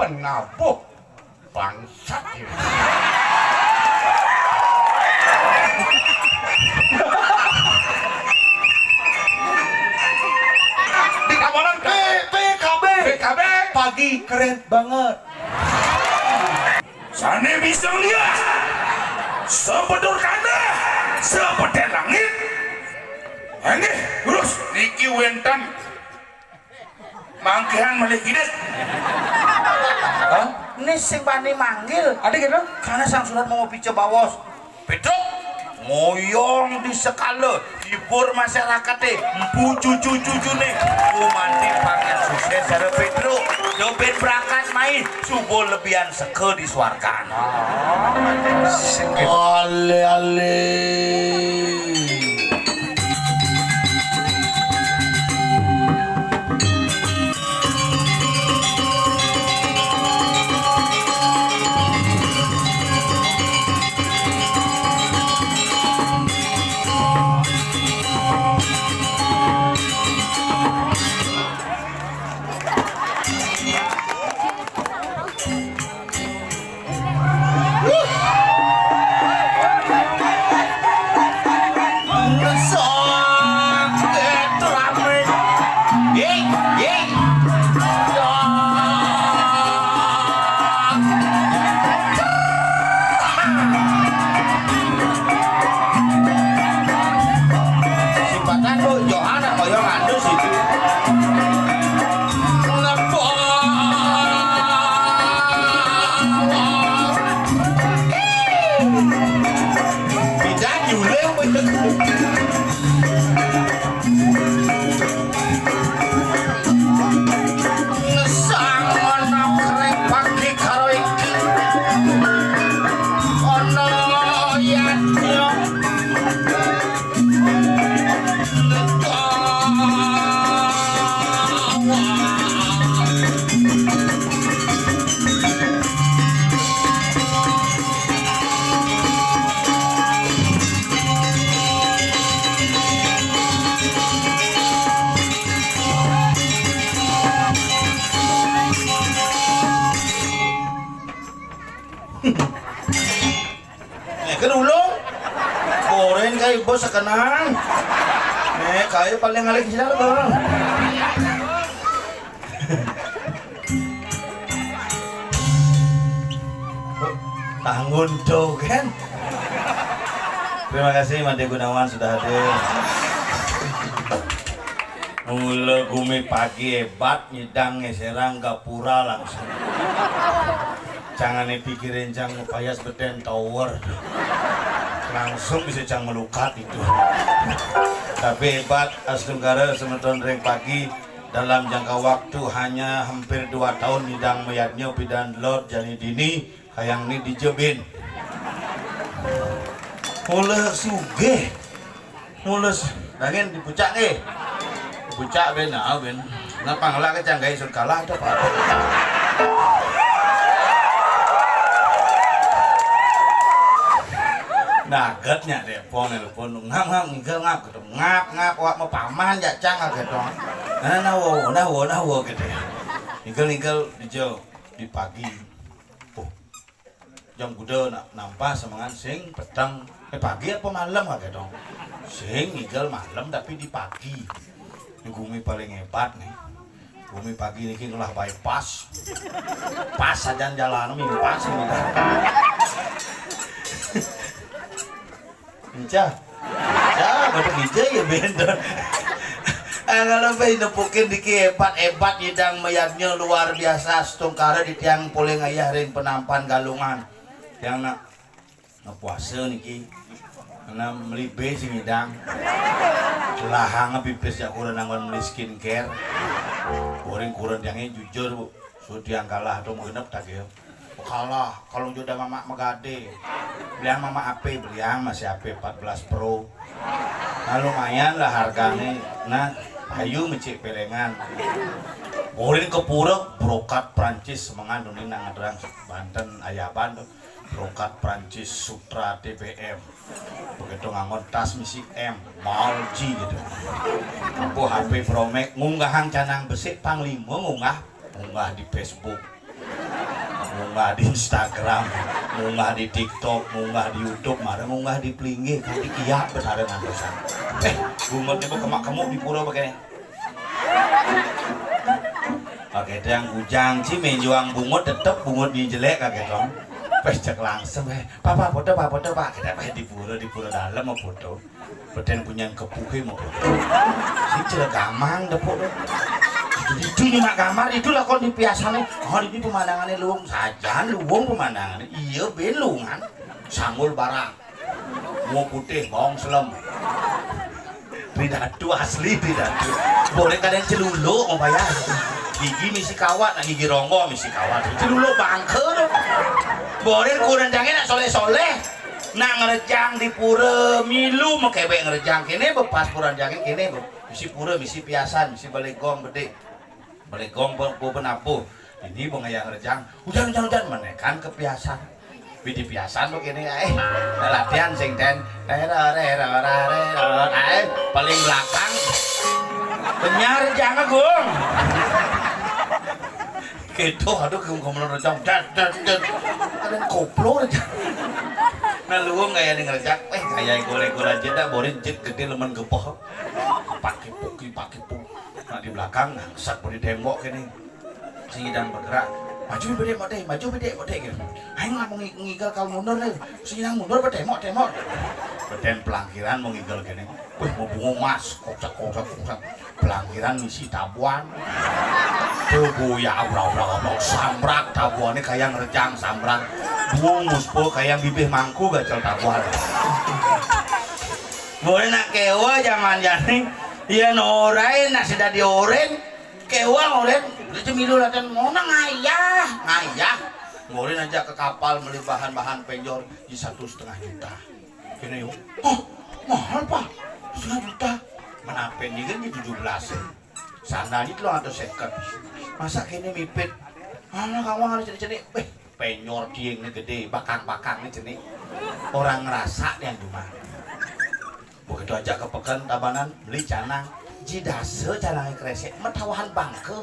penabuh bangsat ini. Di kawanan PKB pagi keren banget. Sane bisa lihat sepedor kana sepeda langit. Ini terus niki wenten mangkihan malih gidet. Ini sing pani manggil Ada gitu? karena sang surat mau coba bos Pedok moyong di sekala hibur masyarakat deh empu cucu-cucu nih mandi pakai sukses cara Pedro jopin berangkat main subuh lebihan seke di suarkan Ale. kan ulung goreng kayak bos sekenang kayak paling ngalik sih dong tanggung tuh kan. Terima kasih Made Gunawan sudah hadir. Mula gumi pagi hebat nyidang ngeserang gapura langsung. Jangan dipikirin cang ngepayas beten tower. Langsung bisa cang melukat itu. Tapi hebat Astunggara semeton reng pagi dalam jangka waktu hanya hampir 2 tahun nyidang mayatnya pidan lot jani dini hayang ini dijebin. Mula sugeh. Mula dangen dipucak nih. Pucak ben ben ngapa ngelak ke canggai sur kalah ada pak nagetnya deh nelpon ngap ngap gitu ngap wak mau paman ya cang agak dong nawo gitu nigel dijo di pagi jam kuda nampak semangat sing petang pagi apa malam agak dong sing nigel malam tapi di pagi. Ini Gumi paling hebat nih. Gumi pagi ini ngolah bypass. Pas saja jalan mimpas ini. Encah. Baru hijau ya bendor. Kalau bayi nepukin diki hebat hidang mayatnya luar biasa. Setungkara di tiang poleng ayah ring penampan galungan. Yang nak puasa niki. Karena melibe sing hidang. Lahang pipis ya kurang anggon beli skincare. Kurang yang jujur bu. Sudiang kalah atau mengenap tak ya. Kalah kalau jodoh mama megade. Beliang mama AP beliang masih AP 14 Pro. Nah lumayan lah harganya. Nah ayu mencik pelengan. Kurang kepurek brokat Prancis mengandung ini nangadrang Banten Ayaban tuh. Brokat Prancis Sutra TBM begitu ngangon tas misi M Malji gitu aku HP Pro Max ngunggahan canang besik panglima ngunggah di Facebook munggah di Instagram, munggah di TikTok, munggah di YouTube, marah munggah di Plinggih, kanti kiat besaran antosan. Bungut niku kemak-kemuk di pura begini. Oke, yang ujang sih menjuang bungut tetep bungut di jelek kaget dong. Pas cek langsung, papa foto pak, kita di pura dalam mau foto. Beten punya kepuhe mau foto. Si jelek gamang depok. Itu nyimak gambar itu lah kon dipiasane. Oh ini pemandangannya luwung saja, luwung pemandangannya. Iya belungan. Sanggul barang. Mau putih, bawang selem. Tridatu asli tridatu. Boleh kadang celuluk mau bayar. Gigi misi kawat, nah gigi ronggo misi kawat. Celuluk bangker. Boleh kurang jangan nak soleh-soleh. Nak ngerejang di pura milu mau kebek ngerejang kene bepas kurang jangan kene misi pura misi piasan misi balegong bedek. Balegong po penapu. Ini mau ngayang ngerejang. Hujan menekan kepiasan. Bidi piasan begini latihan sing ten paling belakang benyar jangan gong gitu aduh ngomong rejang ada koplo rejang nah lu kayak nih ngerejak kayak gole-gole aja dah borin jet gede lemen gepoh pakai puki nah di belakang saat bodi tembok ini sing dan bergerak maju bede gitu. Aing lah mau ngigel kalau mundur nih, sinang mundur bertemok. Beden pelangkiran mau ngigel gini. Mau bunga mas, kocak. Pelangkiran misi tabuan. Tuh ya ulah sambrak tabuannya kayak ngerejang sambrak. Bunga muspo kayak bibih mangku gacel tabuan. Boleh nak kewa zaman jani, iya norain nak sudah dioren, kewa oren. Udah cemilu latihan mau ngayah ngulin aja ke kapal beli bahan-bahan penjor di 1,5 juta kini yuk mahal pak 1,5 juta mana penjor di 17 sana itu loh atau second masa kini mipit kamu harus cenik penjor dieng ini gede bakang ini cenik orang ngerasa yang cuma begitu aja ke pekan tabanan beli canang jidase canangnya kresek metawahan bangke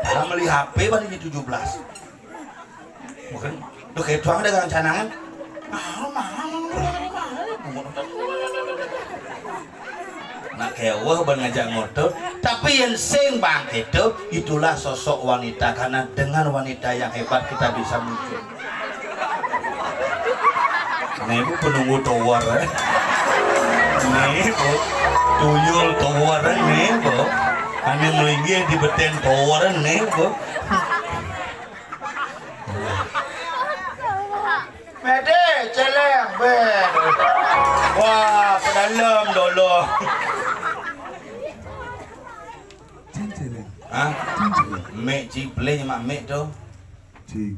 dalam beli HP pada di 17 mungkin udah kayak tuang dengan canangan mahal nah kewah ngajak motor tapi yang sing bangke itulah sosok wanita karena dengan wanita yang hebat kita bisa muncul nah ibu penunggu tower nih bu tuyul towaran nih bu ane melinggi di beten towaran nih bu mede celeng ben wah pedalam dolo hah mek ciple mak mek tuh cik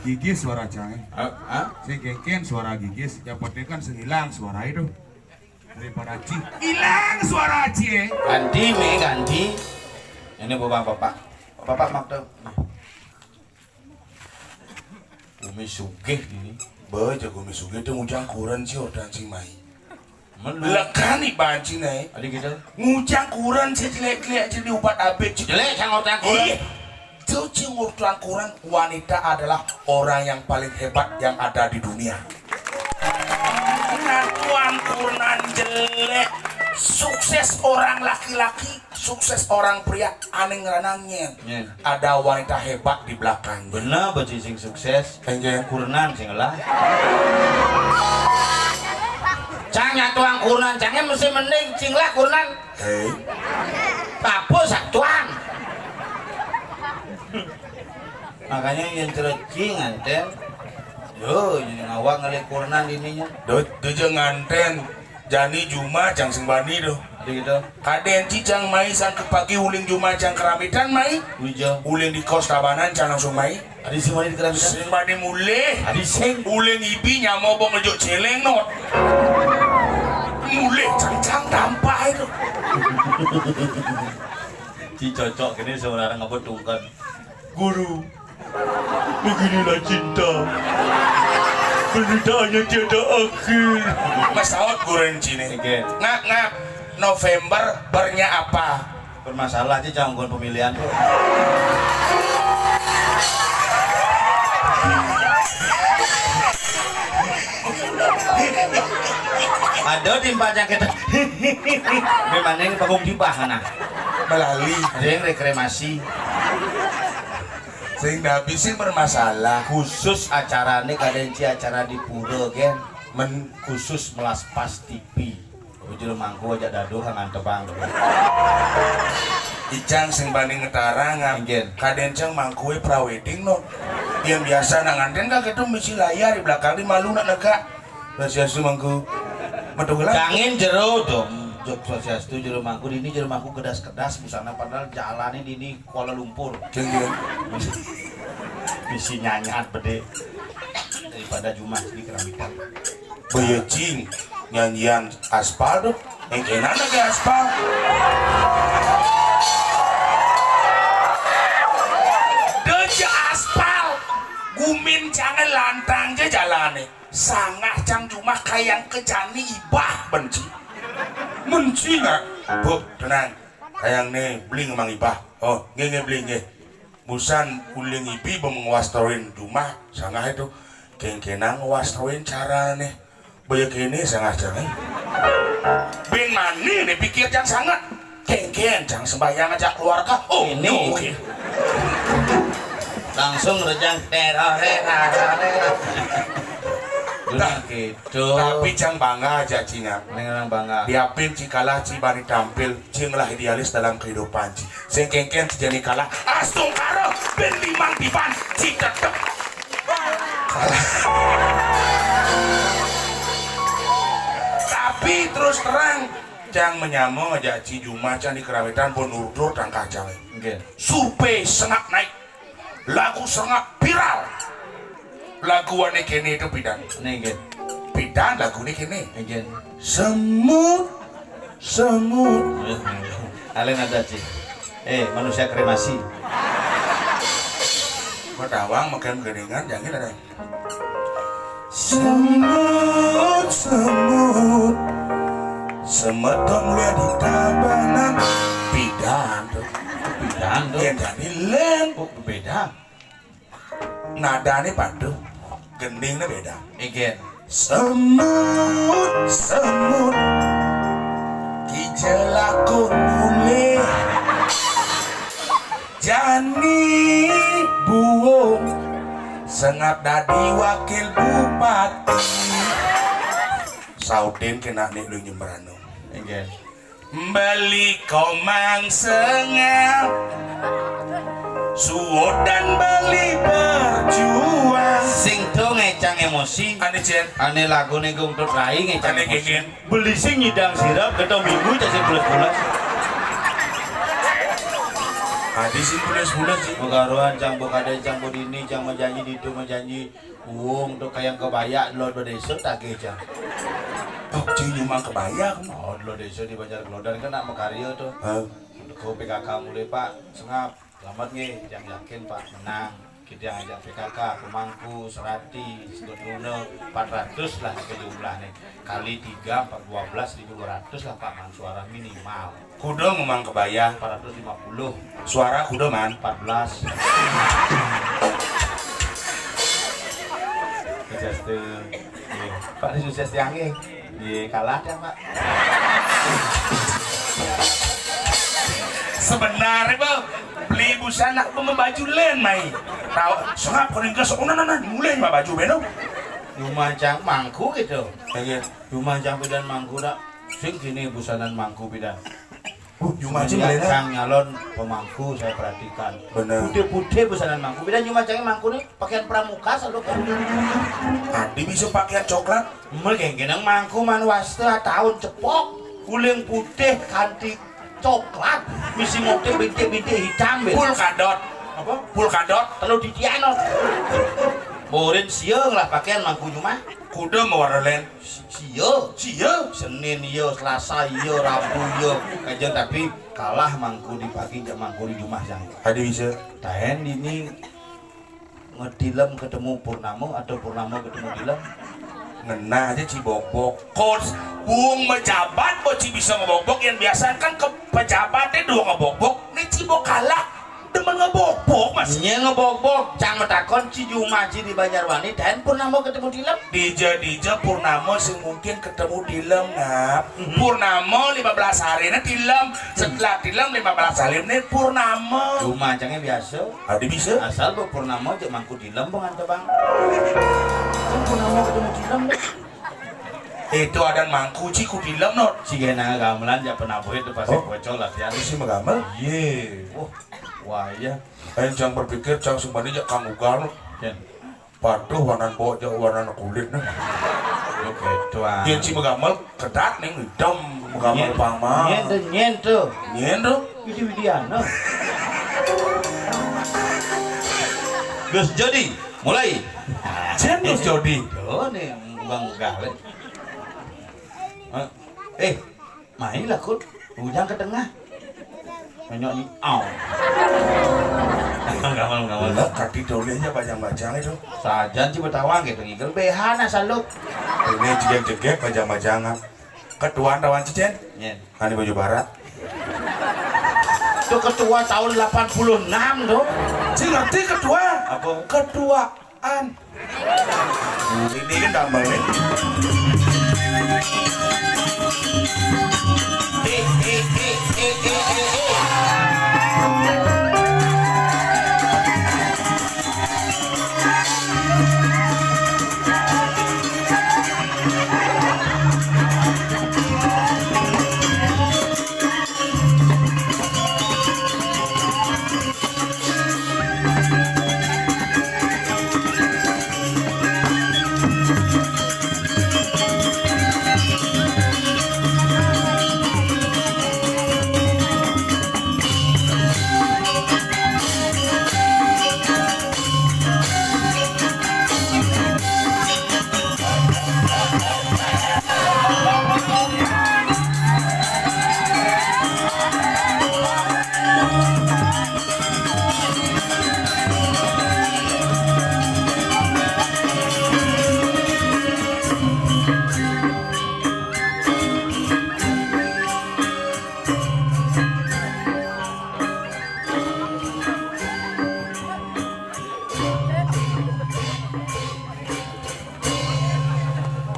gigis suara cai si kengken suara gigis yang penting kan sehilang suara itu daripada cik hilang suara cik ganti ini bapak mak tuh Umi sugih ini Baca gue misuge itu ngujang kuran sih orang sih mai lekani banci nih ada gitu ngujang kuran sih jelek-jelek jadi obat abet jelek sang orang kuran itu ngurtuan kuran wanita adalah orang yang paling hebat yang ada di dunia ngurtuan kuran jelek sukses orang laki-laki sukses orang pria aneh ngeranangnya ada wanita hebat di belakang bener baca sing sukses kurenan sing lah cangnya tuang kurenan cangnya mesti mending sing lah kurenan apa satuan makanya yang cerecing nganten yo jadi ngawak ngelik kurenan ininya do nganten jani Juma jang sing bani do gitu kaden cicang mai sang kepagi uling Juma jang keramitan mai ujo uling di kos tabanan jang langsung mai adi sing bani di keramitan sing bani mulih adi sing uling ibi nyamobong ngejuk celeng not mulih cang dampah itu si cocok ini sebenarnya ngebetungkan guru beginilah cinta Penderitaannya tiada akhir. Mas Saud guren cini. Ngap November bernya apa? Bermasalah aja jangkauan pemilihan tuh. Ada timpanya kita. Memang ini panggung timpah nah. Melali Ada yang rekremasi. sehingga bisa bermasalah Khusus acara ini kadenci acara di pura kan. Khusus melas pas TV. Ujul mangku aja dadu kangen tebang. Icang sing banding ngetarangan Ingin. kadencang mangkue prawedding no yang biasa nanganten kak itu misi layar di belakang di malu nak nega rasiasu mangku metugelan Kangin jero dong. Jok sosiastu jero mangku ini jero mangku kedas-kedas busana padahal jalannya di ini Kuala Lumpur. jeng Misi nyanyat bede daripada Jumat di keramikan. bayecing nyanyian aspal tuh yang kena lagi aspal deja aspal gumin jangan lantang je jalane sangah cang cuma kayang kejani ibah benci nggak bu tenang kayang nih beli ngemang ibah oh nge beli nge busan uling ibi menguastoin rumah sangah itu kengkenang nguastoin cara nih banyak ini sangat jangan ben mani nih pikir jangan sangat kengken jangan sembahyang aja keluarga oh Ini. oke. Langsung rejang teror. Gitu. Tapi jangan bangga aja Cina Neng orang bangga. diapin cikalah cibani tampil cinglah idealis dalam kehidupan ci sing kengken jadi kalah astung karo ben limang dipan ci tetep tapi terus terang jangan menyamong aja ci Jumacan di kerawitan pun urdur dan kacang Nggih. survei sengak naik lagu sengak viral lagu wane kene itu bidan Nggih. bidan lagu ini kene Nggih. semut semut Alen ada sih. Manusia kremasi. Madawang makan geningan jangan ada semut semut semetong liat di tabanan bidan tuh Bidan tuh. yang jadi len Oh, beda. nadanya padu geningnya beda Nggih. semut semut kijelaku nule jani buung sengap dadi wakil bupati Saudin kena nih lu nyembrano Nggih. beli komang sengap suot dan beli berjuang Sing tuh ngecang emosi. ane jen Ane lagu nih gung tuh rai ngecang ane emosi. gengin Beli sing nyidang sirap ketemu minggu cacing bulat-bulat. adi sih bulas-bulas sih Pengaruhan cang bokade cang bodini cang menjanji di itu menjanji uang tuh kayak kebaya lo desa tak cang. oh cuy nyuma kebayang Oh lo desa di Banjar Gelodan kan nak makarya tuh. Kau PKK mulai Pak sengap selamat nih yang yakin Pak menang kita yang ajak PKK Pemangku Serati Sedot Luno 400 lah ke jumlah nih kali 3 12.200 lah Pak man suara minimal kudo ngomong kebayang 450 suara kudo man 14 sukses tuh Pak ini sukses tiangnya kalah kan Pak sebenarnya bang beli busana membaju len mai tahu sengap kuning ke sok mulai mah baju beno Lumajang mangku gitu ya Lumajang bidan mangku dak sing gini busanan mangku bidan Lumajang Semenjak beli Kang nyalon pemangku saya perhatikan bener putih-putih busanan mangku bidan Lumajang mangku nih pakaian pramuka selalu kan adi bisa pakaian coklat mel geng-genang mangku man wasta tahun cepok kuling putih kanti coklat misi motif bintik-bintik hitam be pulkadot apa pulkadot telu di tiano borin siang lah pakaian mangku cuma kudo mewarna len siang cia Senin iya, Selasa iya, Rabu iya kajian tapi kalah mangku di pagi jam mangku di rumah jang adi bisa tahen ini ngedilem ketemu Purnamo atau Purnamo ketemu dilem ngena aja cibok-bok kos buang mejabat boci bisa ngebok-bok yang biasa kan ke pejabatnya dua ngebok-bok ini cibok kalah demen ngebok-bok mas. Nya ngebok-bok, cang metakon si Juma Ci di Banjarwani dan Purnama ketemu di lem. Dija Purnama sing mungkin ketemu di lem ngap. Purnama 15 hari ini di lem. Setelah di lem 15 hari ini Purnama. Juma cangnya biasa. Ada bisa? Asal bu Purnama aja mangku di lem bang anta bang. Purnama ketemu di lem deh. Itu ada mangku ciku di lem not. Si genang gamelan ja penabuh itu pasti bocor latihan. Si magamal? Ye. Wah iya. Jangan berpikir jangan semuanya jak kamu gal. Jen. Patuh warna bawah jak warna kulit nah. Yo gitu ah. Yang si magamal kedat nih hitam magamal pama. Nyen tuh. Nyen tuh. Widiana. Gus Jody, mulai. Gus Jody. Oh nih, mugang-mugang. Main lah kun, ujang ke tengah. Nyok nih, gamal. Lah kaki dolenya bajang-bajang itu. Sajan sih bertawang gitu, ngigel behana saluk. Ini jegek-jegek bajang-bajangan. Ketuaan rawan cicen? Nyen. Kan di baju barat. Itu ketua tahun 86 tuh. Si ngerti ketua? Apa? Ketuaan. Ini kan tambah nih.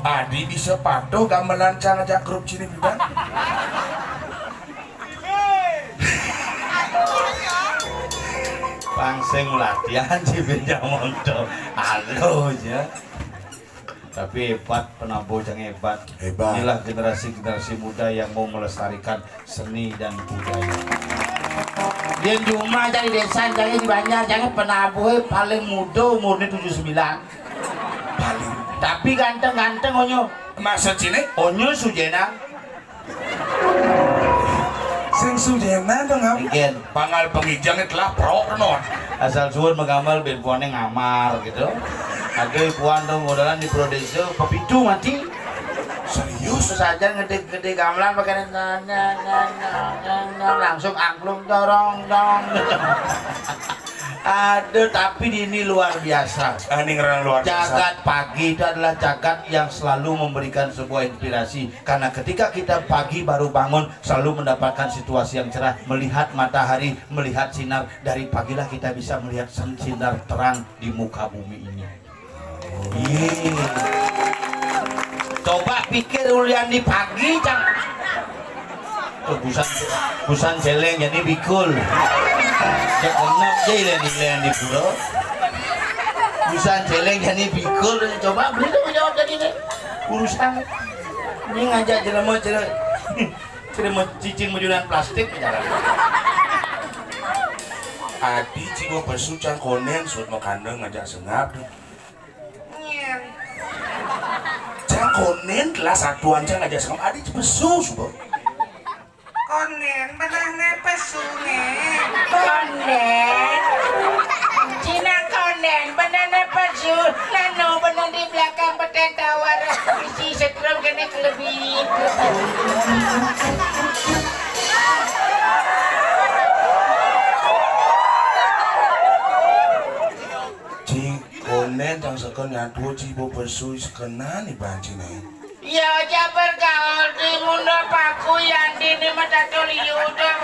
Adi bisa patuh gamelan aja grup sini bukan? Pangseng latihan si Benjamonto. Halo ya. Tapi hebat, penabuh yang hebat. Hebat. Inilah generasi-generasi muda yang mau melestarikan seni dan budaya. Dia cuma dari desa, jadi di Banjar, jangan penabuh paling muda umurnya 79. Paling. Tapi ganteng-ganteng onyo. Masa cini? Onyo Sujena. Sing Sujena dong ngam. Mungkin Pangal pengijangnya telah pro non. asal suun mengamal ben puannya ngamar gitu. Ada puan dong modalan di Prodese pepitu mati. Serius? Terus aja gede-gede gamelan pakai langsung angklung dorong. Aduh, tapi ini luar biasa. Ini ngerang luar biasa. Jagat pagi itu adalah jagat yang selalu memberikan sebuah inspirasi. Karena ketika kita pagi baru bangun, selalu mendapatkan situasi yang cerah. Melihat matahari, melihat sinar. Dari pagilah kita bisa melihat sinar terang di muka bumi ini. Coba pikir ulian di pagi, Cang. Tuh, busan jeleng jadi bikul. Cek enak jeleng di pura. Busan jeleng jadi bikul. Coba beli dong jawab jadi deh. Urusan ini ngajak jelema jelema cicing majunan plastik jalan. Adi cigo pesu cangkonen suut makandeng ngajak sengap. Cangkonen kelas satuan cang ngajak sengap. Adi pesu subo. Konen benangnya pesune. Konen Cina konen benana pesu lano benang di belakang beten tawar isi setrum kena kelebih Cangkonen cang sekon nyatu cibo pesu sekenan nih banci nih. ya jabar gaul di munda paku yang di mata tuli udah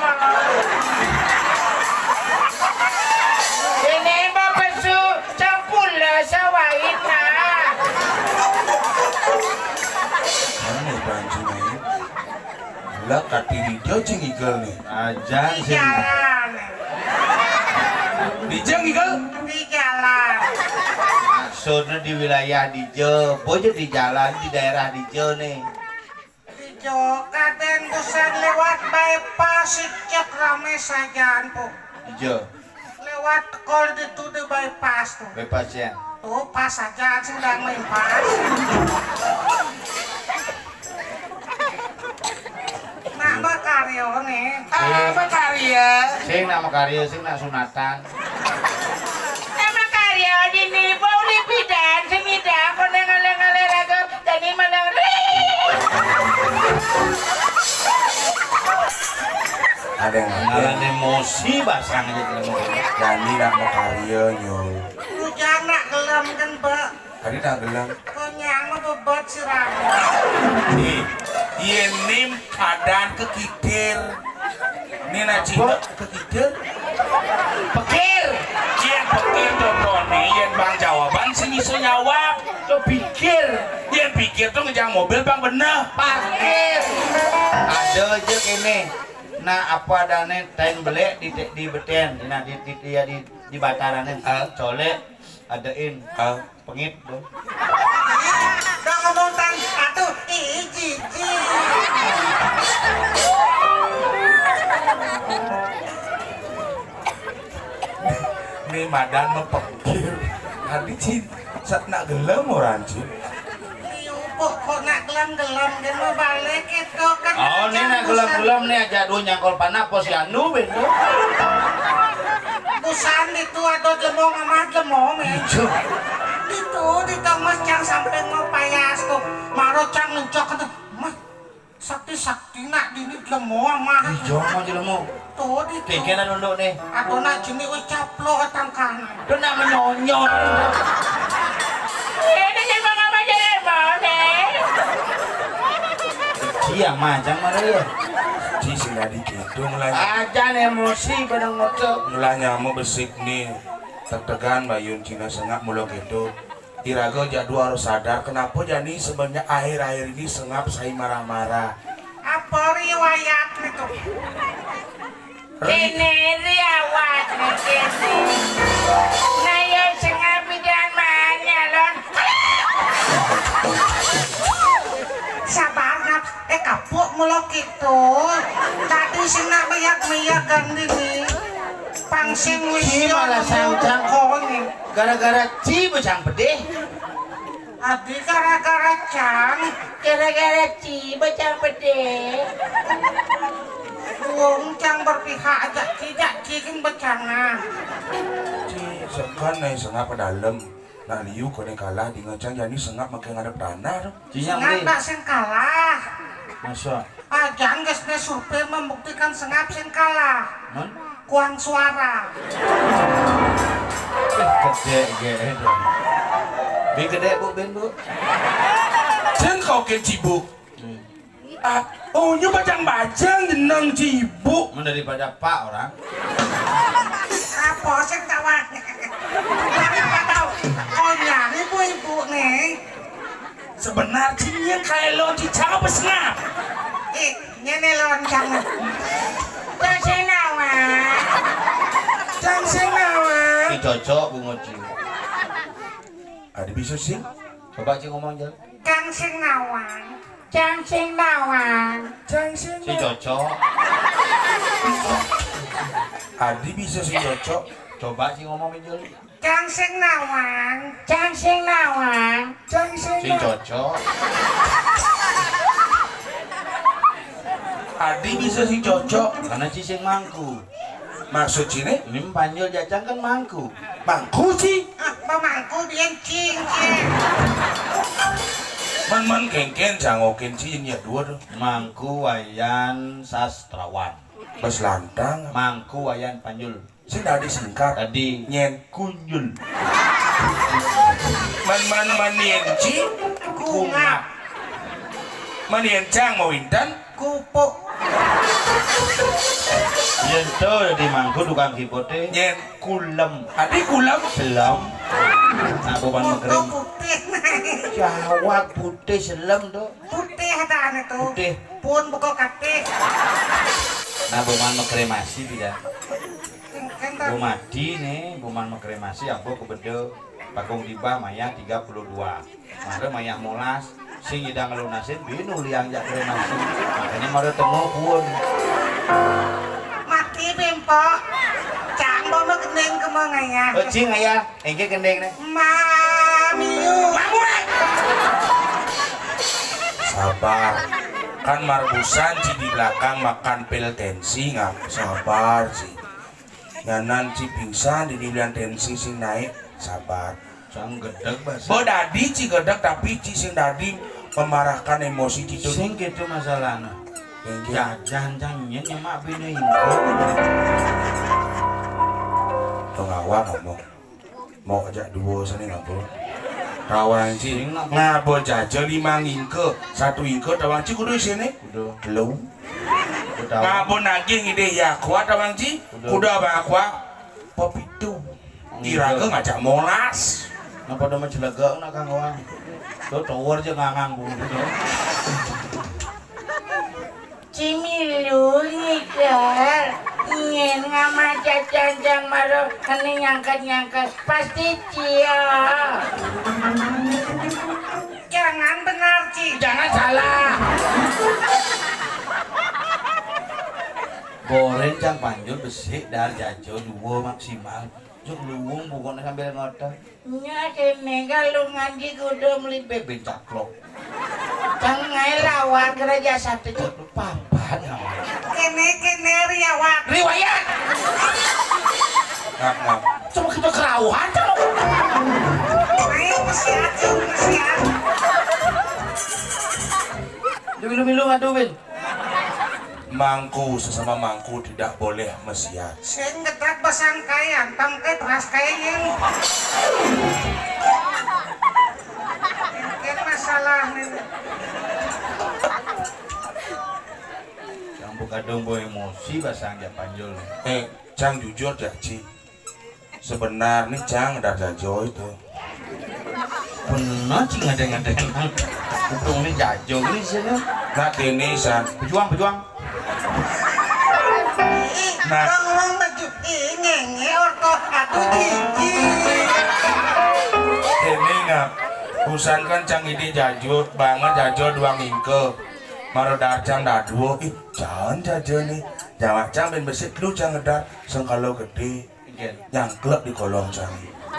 lah katiri jo cing igel nih. Ajan Di sing jalan. Di jeng igel. Di jalan. maksudnya di wilayah Dijo, bojo di jalan di daerah Dijo nih. Di Jokaten busan lewat bypass cek rame sajaan po. Dijo, Lewat kol itu di bypass tuh. bebas ya. Tuh pas sajaan sedang melimpas. Nak bakaryo nih. Apa karya? Sing nama karya sing nak sunatan. Nama karya dini boleh pidan semida kau dengar lagu jadi malang Ada yang Ngalan emosi basang aja kalau Jadi nak mau karya nyol. Lu jangan gelam kan mbak. Tadi tak gelang. Konyang mah bebot siram. Nih, ini keadaan kekikir. Ini nak cinta kekikir. Pikir, Yen pikir contoh nih, yen bang jawaban sih bisa jawab. tuh pikir, Yen pikir tuh ngejang mobil bang bener. parkir. Ada aja kene. Nah apa adane teng belek di beten, nah di batarannya. Colek adain pengit tuh. Udah ngomong tan atuh iji. Nih badan mempikir. Tadi sih saat nak gelem orang sih. Liupuk kok nak gelam-gelam dan mau balik itu kan. Oh ini nak gelam-gelam nih aja dua nyangkol panapos ya nu bener. Busan itu ada jemong sama jemong ya. Itu di Thomas Cang sampai ngopayas tuh. Maro Cang lencok itu. Mah sakti-sakti nak dini jemong mah. Ijo mau jelemu. Tuh di tuh. Tiga nunduk nih. Atau nak jenis wih caplo atang kanan. Itu nak menyonyot. ini cuma apa jadi boleh Iya macam mana ya? Ci sila di gitu mulai Ajan emosi pada ngotot. mulai nyamu besik nih. Tertegan bayun Cina sengap mulu gitu. Irago jadu harus sadar kenapa jadi sebenarnya akhir-akhir ini sengap saya marah-marah. Apa riwayat itu? ini riawat nih kini nah yo sengah pidan mahanya lon Sabar nak, kapuk mulok itu. Tadi sih nak miyak-miyak kan dini. Pangsing Ci wisyo malah sangjang. kongi. Gara-gara Ci becang pedih. Adi gara-gara Cang. gara-gara ci bacang pede Wong Cang berpihak aja tidak cikin becana. Ci sekan nih sengap dalam. Nah liu kone kalah di ngecang jadi sengap makin ngadep tanah tuh. Ci yang Sengap beli. tak sing kalah. Masa? Ajang guys ne survei membuktikan sengap sing kalah. Non? Kuang suara. Gede gede. Bi gede bu ben bu. Jen kau ke cibuk. Oh nyu bajang-bajang jeneng cibuk. Mun daripada Pak orang. Apa sing tawar? Apa tahu? Oh ya, ibu-ibu nih. Sebenarnya kayak lo dicang apa sengap? Nyene loncang. kasih nawa Jang senawa. Ki cocok bu ngoci. Ada bisa sih? Coba Ci ngomong aja. Kang sing nawang. Jang sing nawang Jang Ci senawa. cocok. Adi bisa sih cocok. Coba Ci ngomong Jul. Kang sing nawang. Jang sing nawang Jang Ci senawa. cocok. Adi bisa sih cocok. Karena Ci sing mangku. Maksud sini Ini panjul jajang kan mangku. mangku sih. Ah, pemangku biar cincin. Man kengken jangokin sih ya dua tuh. Mangku wayan sastrawan. Bas lantang. Mangku wayan panjul. Sih tadi singkat. Tadi Nyen kunjul. man nyen ci. Kunga. Man nyen cang mau intan. Kupuk. Yen to di mangku tukang kipote. Nyen Kulem. adi kulam. Selam. Nah, beban Foto mengering. putih. Jawab putih selam tuh. Putih taan itu. Putih. Pun buka kaki. Nah, buman mekremasi tidak. Kengken Bu Madi nih, buman mekremasi aku kebede Pakung tiba maya 32. Mare maya molas sing idang lunasin binu liang jak kremasi. Makanya mare temu pun. Mati bimpo. Cang bomo gendeng kemangaya. Cing aya, engke gendeng nih. Mamiu. Sabar. Kan marbusan Ci di belakang makan pil tensi ngap. Sabar Ci. Nganan Ci pingsan di dibilang tensi sing naik. Sabar. Sang gedeg basa. Bo dadi Ci gedeg tapi Ci sing dadi memarahkan emosi Ci itu. Sing gitu masalahnya. Engke. Jajan jangan nyemak bini ingko. Pengawa ngomong mau ajak dua sini ngabo rawang Ci ngabo jajal 5 ingke 1 ingke tawang Ci kudu sini Udah. belum Udah. ngabo naging ide ya kuat tawang Ci kudu apa kuat pepitu kira-kira ngajak molas Napa do menjelegak nak Kang Wang. Do tower je ngangang bulu. Cimilu ngider ingin ngama jajang maro kene nyangkat pasti cia. Jangan benar, Ci. Jangan salah. Boren cang panjul besik dar jajo 2 maksimal. Juk luwung bukan sambil ngotot. Nya kene galungan di kudu meli bebek. Bencaklok. Tangai lawan gereja satu Ci. Papan nama. Kene riawat. Riwayat. ngap Cuma kita kerawat tuh. Ayo mesiat, mesiat. Milu-milu ngadu Bin. mangku sesama mangku tidak boleh mesiat Sing gedak basangkayan, tangkai beras kain. Ini masalah nih. Yang buka dong boy emosi basang ya panjul. Cang jujur ya Ci sebenarnya Cang ada jajo itu Bener cing ada Untung ini jajo ini sih. nah ini san Pejuang. Nah. Orang baju ini orto aku gigi. ini ngap usan kan Cang ini jajo banget jajo 2 ingke maro dar Cang dar 2 jangan jajo nih jangan Cang ben besit lu Cang ngedar sengkalo gede nyangklek di kolong Cang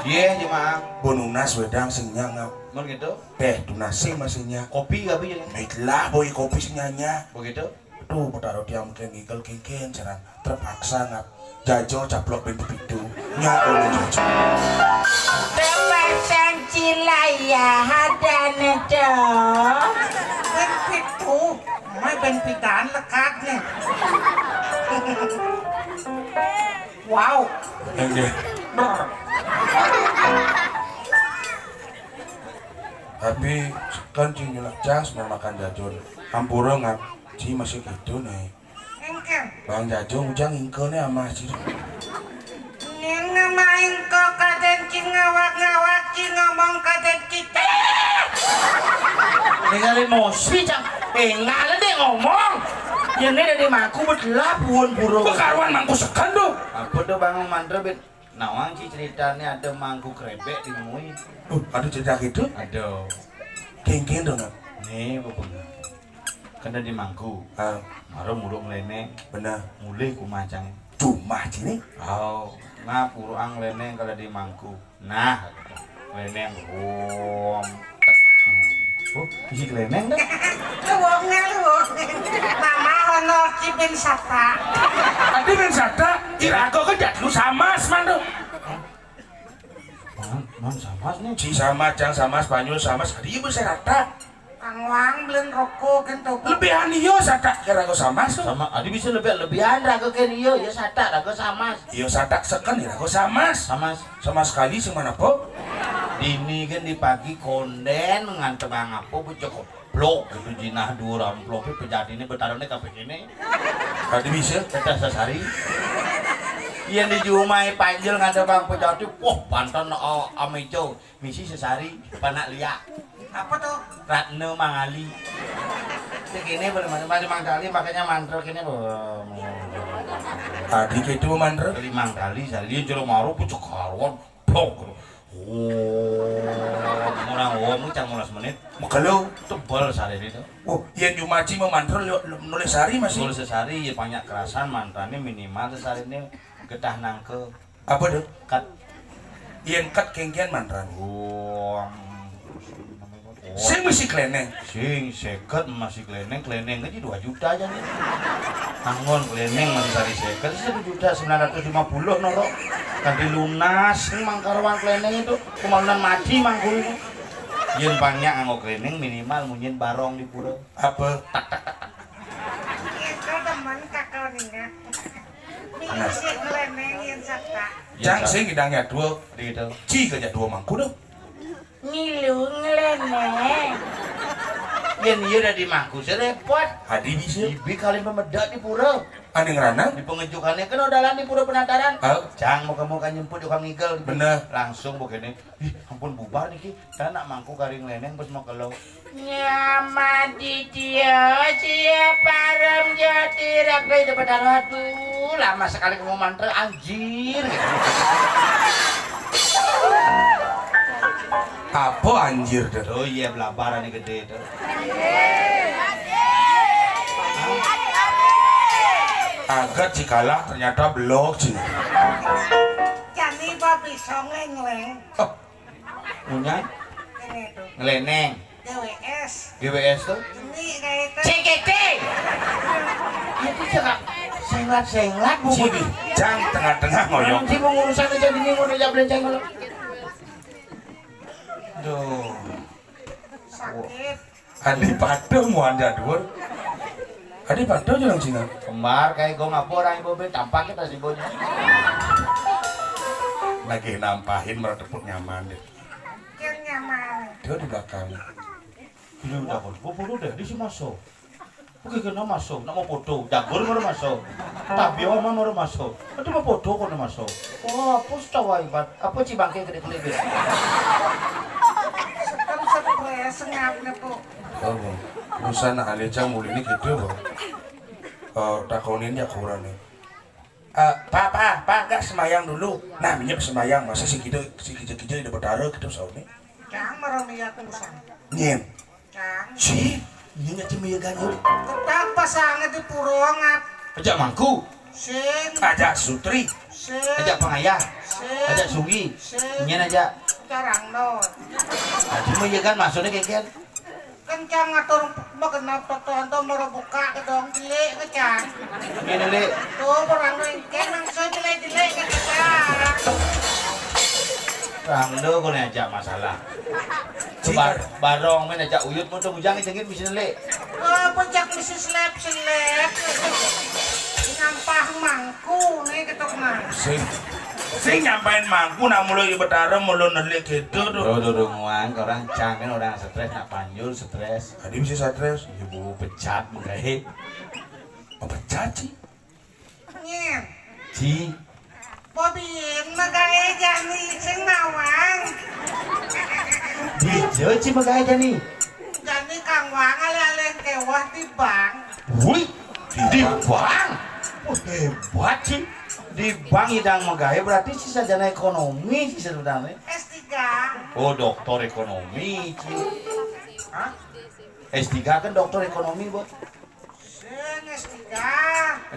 Iya jemaah. bonunas wedang sing nyangap Mau gitu? teh tunasing masihnya Kopi gak bisa? baiklah boy kopi sing nyanya Begitu? tuh taruh dia mungkin ngigel kengken jalan terpaksa ngap jajo caplok pintu pintu nyakol jajo Tepasan Cilaya hadane dong. Ben pitu, may ben pitaan lekat nih. Wow. Enggak. Tapi kan Ci nyulak jas mau makan jajon hampura ngap Ci masih gitu nih Engken. Bang jajo ujang ingke nih sama Ci Ini main kok kaden Ci ngawak-ngawak Ci ngomong kaden kita. Dengan emosi Cang. Ngalah deh ngomong. Yang ini dari maku belah buun burung. kekaruan mangku sekan tuh Apa tuh Bang Mandra Bin? Nawang sih ceritanya ada mangkuk krebek di Mui. ada cerita gitu Aduh. kengken dong ngap Nih bapak. Kan ada di mangku. Maro muruk melene. benar Mulai ku macang. cuma Ci nih Oh, nah puruang leneng kalau di mangku. Nah, leneng Oh, isi leneng dah. Luwungnya luwung. Nama honor Ci bin Sata. Adi ben sata kira kok kan lu sama man tuh Man sama nih. Ci sama Cang sama Spanyol sama sekali ibu saya rata Kang Wang beliin rokok gitu. lebihan iyo sata kira kok sama tuh Sama, adi bisa lebihan raga kan iyo ya sata raga sama. iyo sata sekan kira kok sama Sama sama sekali sih mana po dini kan di pagi konden ngantem ngapo bu cukup blok gitu jinah 2 amplop pejadi ini bertarungnya kabeh ini. tadi bisa Kita sasari. Yang dijumai panjil ngantem bang pejadi, wah panton amejo misi sesari panak liak. Apa tuh? Ratna Mangali. Segini boleh macam Mang Dali makanya mantra kini Adik itu mandre. Mang Dali sali jero maru pucuk karuan blok. Orang ngomong cang 15 menit. Makalo. Tebal sari itu. Oh, yang Jumaji mau mantre nulis hari masih. Tulis sehari ya banyak kerasan mantannya minimal sehari ini getah nangke Apa dong? kat. Yang kat kengkian mantran. Oh, Saya mesti kleneng. sing seket masih kleneng aja 2 juta aja nih. Angon kleneng masih sari seket 1.950.000 noro. Ganti lunas nih mangkarwan kleneng itu kemaluan mati mangkul itu. Yen banyak anggo kleneng minimal munyin barong di pura. Apa? Itu teman kakak nih. Misi ngelenengin sakta. Jang sing gidangnya dua. Gitu. Ci kerja dua mangku dong. Ngilu ngeleneng. Yen iya udah dimangku serepot. Hadi bisa. Ibi kali pemedak di pura. Ane ngerana? Di pengejukannya kan udah di pura penataran. Oh. Jang mau nyemput juga ngigel. Bener. Langsung begini. Ih, ampun bubar nih ki. Kan nak mangku karing leneng pas mau kelau. Nyama di dia siapa rem jadi rakyat dapat aduh lama sekali kamu mantra anjir. Apa anjir dah? Oh iya belabaran nih gede itu. Agak cikalah ternyata blok sih. Jadi babi songleng-leng Oh, punya ini tuh ngeleneng. GWS GWS tuh. ini kayak itu CGT. Itu cakap senglat bu. Cidi, jang tengah-tengah ngoyong. Nanti mau urusan aja gini mau aja belenceng kalau. Duh. sakit Adi padu mau anda dua. Adi padu jangan cina. Kembar kayak gue ngapur orang ibu tampaknya tas ibunya. Lagi nampahin meretepuk nyaman deh. kan nyaman Dia di belakang. Ini udah foto deh di sini masuk. Oke kena masuk, nak mau foto, jagur mau masuk, tapi oma mau masuk, itu mau foto kau masuk. Oh, apa tahu ibat, apa cibangke gede kelebih. sekarang stres ngapnya po Oh, urusan Aleca mulai ini gitu loh. Takonin ya kurang nih. Pak, nggak semayang dulu. Nah, minyak semayang, masa si kita di berdarah gitu soalnya. kang meromia tulisan Nyen, kang si, ini nggak cemil ganjil. tetap pasangnya di puro ngap Ajak mangku, sing Ajak Sutri, sing ajak pengayah, sing ajak sungi, sing nyen aja. carang no Aji mah iya kan maksudnya kayak kencang ngatur magenap tonton mau buka ke dong dile kecang gini le. tuh orang nengken nang so dile kecang Rang lo kau ajak masalah. Barong main ajak uyut mau tuh bujang jengit bisa le. oh puncak misi slap nyampah mangku nih ketok mah sing nyampain mangku nak mulai di berdarah mulai nelik gitu tuh. Tuh nguang orang cangin orang stres nak panjul stres. Adi bisa stres. Ibu pecat menggahe. Apa caci? nyen Ci. Bobin magae jani sing nawang Dijo ci menggahe jani. jani kang wang ale kewah di bank Wih, di bank. Hebat ci. Di bank hidang menggahe berarti si sarjana ekonomi sih sebenarnya. S3 Oh, doktor ekonomi ci. Hah? S3 kan dokter ekonomi, Bu. sing S3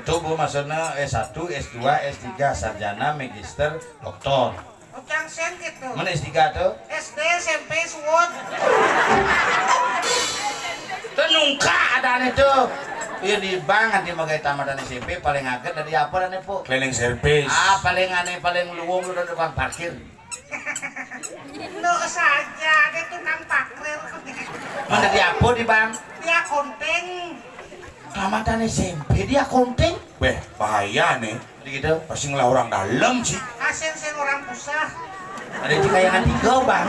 Itu Bu maksudnya S1, S2, S3, sarjana, magister, doktor. Ucang sen gitu Mana S3 tuh? SD SMP suwun Tenungka ada itu. Iya di bank nanti magai tamatan SMP paling agak dari apa dan Po? Cleaning service. Ah paling aneh paling luwung lu dari tukang parkir. lo saja dia tukang parkir Mana di apa di bank? dia konting Tamatan SMP dia konting. Beh, bahaya nih. Jadi gitu. Pasti ngelah orang dalam sih. asin sing orang pusah Ada cikayangan tiga bang.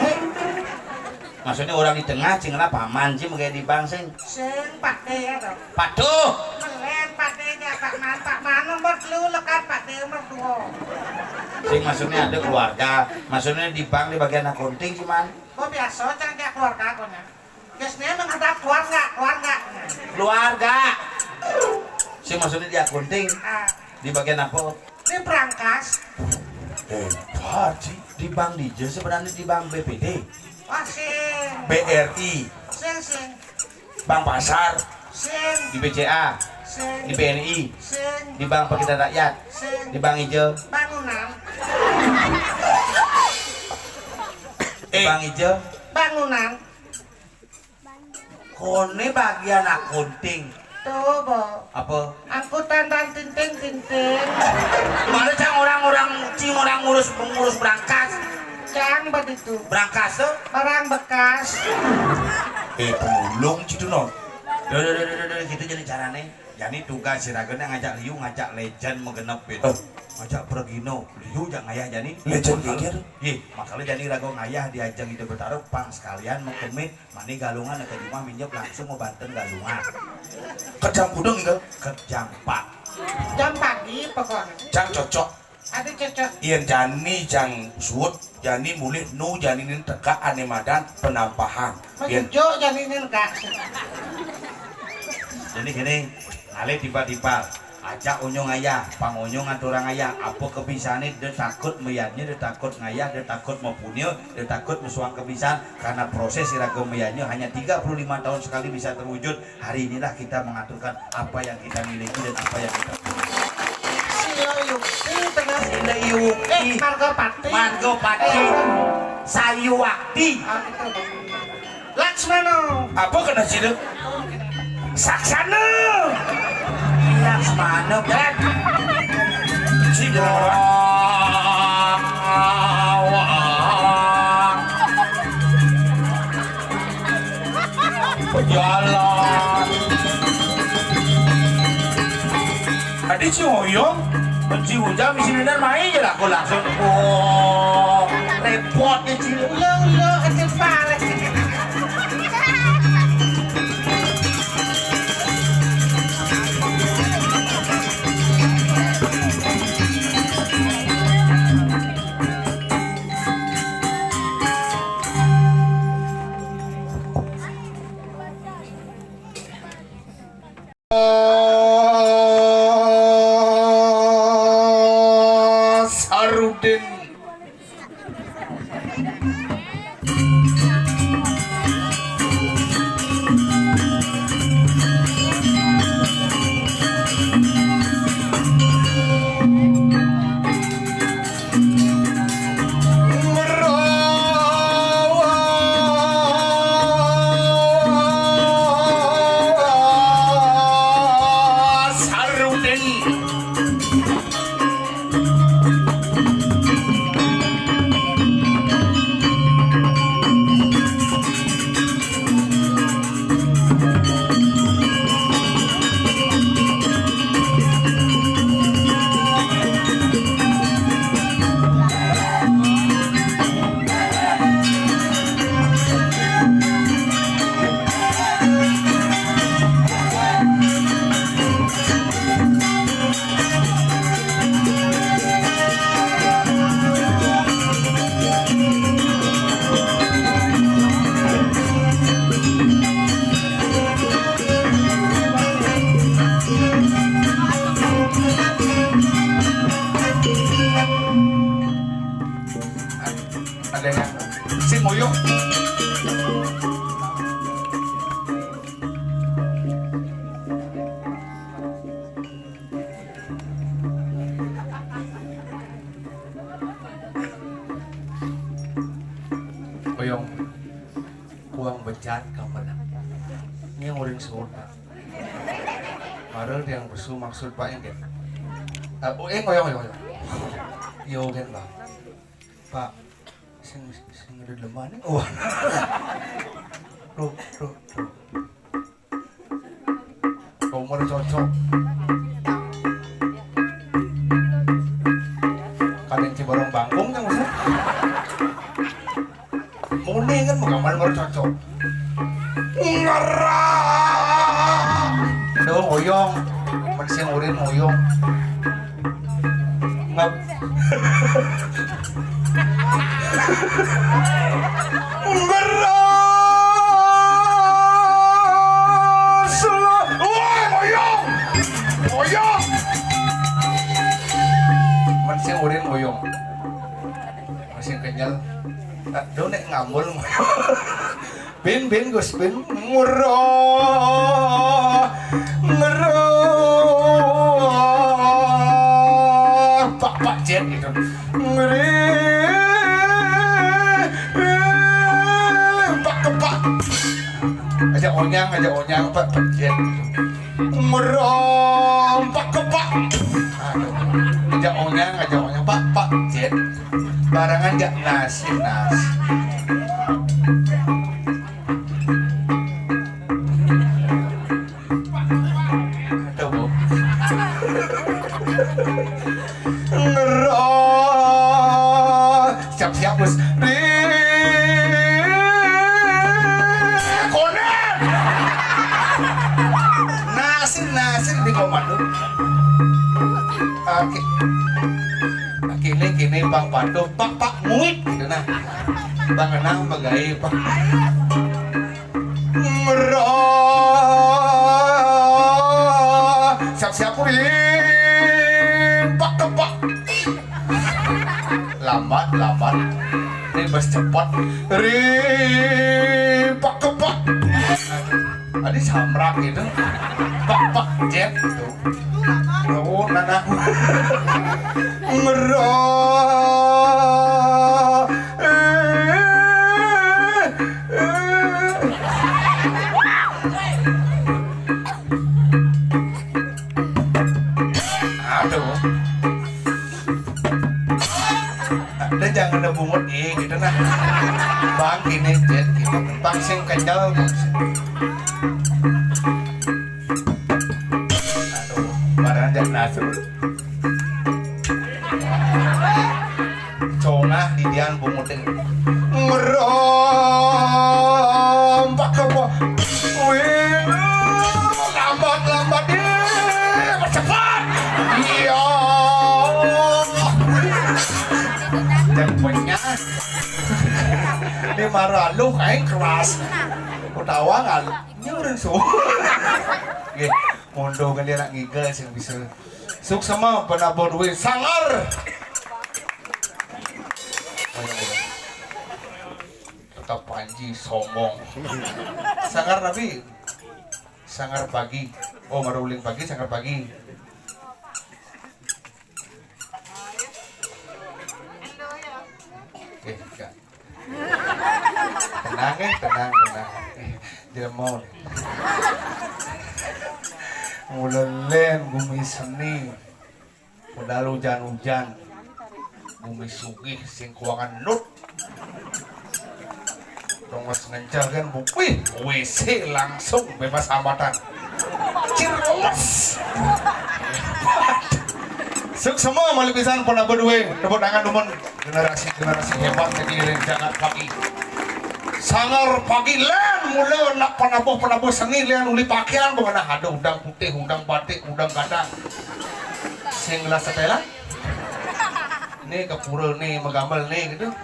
Maksudnya orang di tengah cinglah paman sih magai di bank sing. sing pakde ya dong Patuh. melen pakde nya pak man nomor lu lekat pakde nomor 2 Sing maksudnya ada keluarga. Maksudnya di bank di bagian accounting sih man. kok biasa cang dia keluarga konya Biasanya menghadap keluarga. Keluarga. Si maksudnya di akunting Ah, di bagian apa? ini berangkas. Hebat sih. Di bank DJ sebenarnya di bank BPD, Wah, sing. BRI, Sing. Bank Pasar, Sing. di BCA, Sing. di BNI, Sing. di Bank Pegiatan Rakyat, Sing. di Bank Hijau, Bangunan. di Bank Hijau. Bangunan. Kone bagian akunting. Tuh, Bo. Apa? Angkutan dan tinting. Mana cang orang ngurus berangkas. Jangan begitu. Berangkas tuh? Barang bekas. Pemulung citu no. Duh, gitu jadi caranya. Jadi tugas siragena ngajak Liu, ngajak legend mengenep itu. Ngajak Pergino, Liu jangan ngayah jadi legend pikir. Makanya jadi rago ngayah diajak ide bertaruh pang sekalian mau kemit, mani galungan ke rumah minjem langsung mau banten galungan. Kejam budeng itu, kejam 4. Jam pagi pokoknya. Jang cocok. Ada cocok. Ian jani jang suut, jani mulih nu jani nin teka ane madan penampahan. Ian Menunjuk janinin kak. Jadi gini, ngalih tiba-tiba ajak unyong ayah, pang unyong aturang ayah, apa kebisane dia takut meyatnya, dia takut ngayah, dia takut mau punya, dia takut musuhan kebisan karena proses iragam meyatnya hanya 35 tahun sekali bisa terwujud. Hari inilah kita mengaturkan apa yang kita miliki dan apa yang kita punya. Sio Yukti terus. Sila Yuki, Margo Pati. Sayuwakti. Oh, gitu. Laksmana. apa kena sih deh? Saksana. Laksmana kan? Si Dora. Jalan. Adik si Oyong, benci hujan misi bener main aja lah. Aku langsung, repotnya sih. Ulo, kecil pare. Sarudin. Ada yang si Moyo. Oyong, uang becat kemana? Ini yang uring suut pak. Marel yang besu maksud pak yang gitu. Ngoyong. Yo kan bang. Pak, sing ada lemane. Wah. Tuh. Umur cocok. Kalian Cibarong Bangkong yang usah. Mune kan mau gambar baru cocok. Ngerah. Aduh, ngoyong. Manusia ngurin ngoyong. Ngap. Ngerah. Aduh nek ngambul. Bin Gus bin ngurah pak jet gitu pak kepak aja onyang pak jet ngurah pak kepak aja onyang pak jet barangan jak nasi siap bos konen nasir di komando kini bang padu pak muit gitu nah bang enang bagai pak siap pak kepak lambat ini bus cepat pak kepak tadi samrak gitu pak jet gitu oh nana ngerah aduh ada jangan ada bungut gitu nah bang gini jet gitu bang sing kenyal aduh barang jangan nasur congah di dian bungutin merompak ke bawah lambat cepat iya dan punya ini marah lu kayak keras utawa nggak nyuruh so oke mondo kan dia nak ngigel sih bisa suk sama penabur duit sangar tetap panji sombong sangar nabi sangar pagi oh maruling pagi sangar pagi enggak tenang dia mau mulai bumi seni udah hujan bumi sugih sing kuangan nut tongos ngencah kan bukwi WC langsung bebas hambatan cirles suk semua malipisan pernah berdua tepuk tangan teman generasi hebat kedirin jangan pagi sangar pagi len mulai nak penabuh seni len uli pakaian bagaimana ada udang putih udang batik udang gadang sing gelas setela ini kepura nih menggambar nih gitu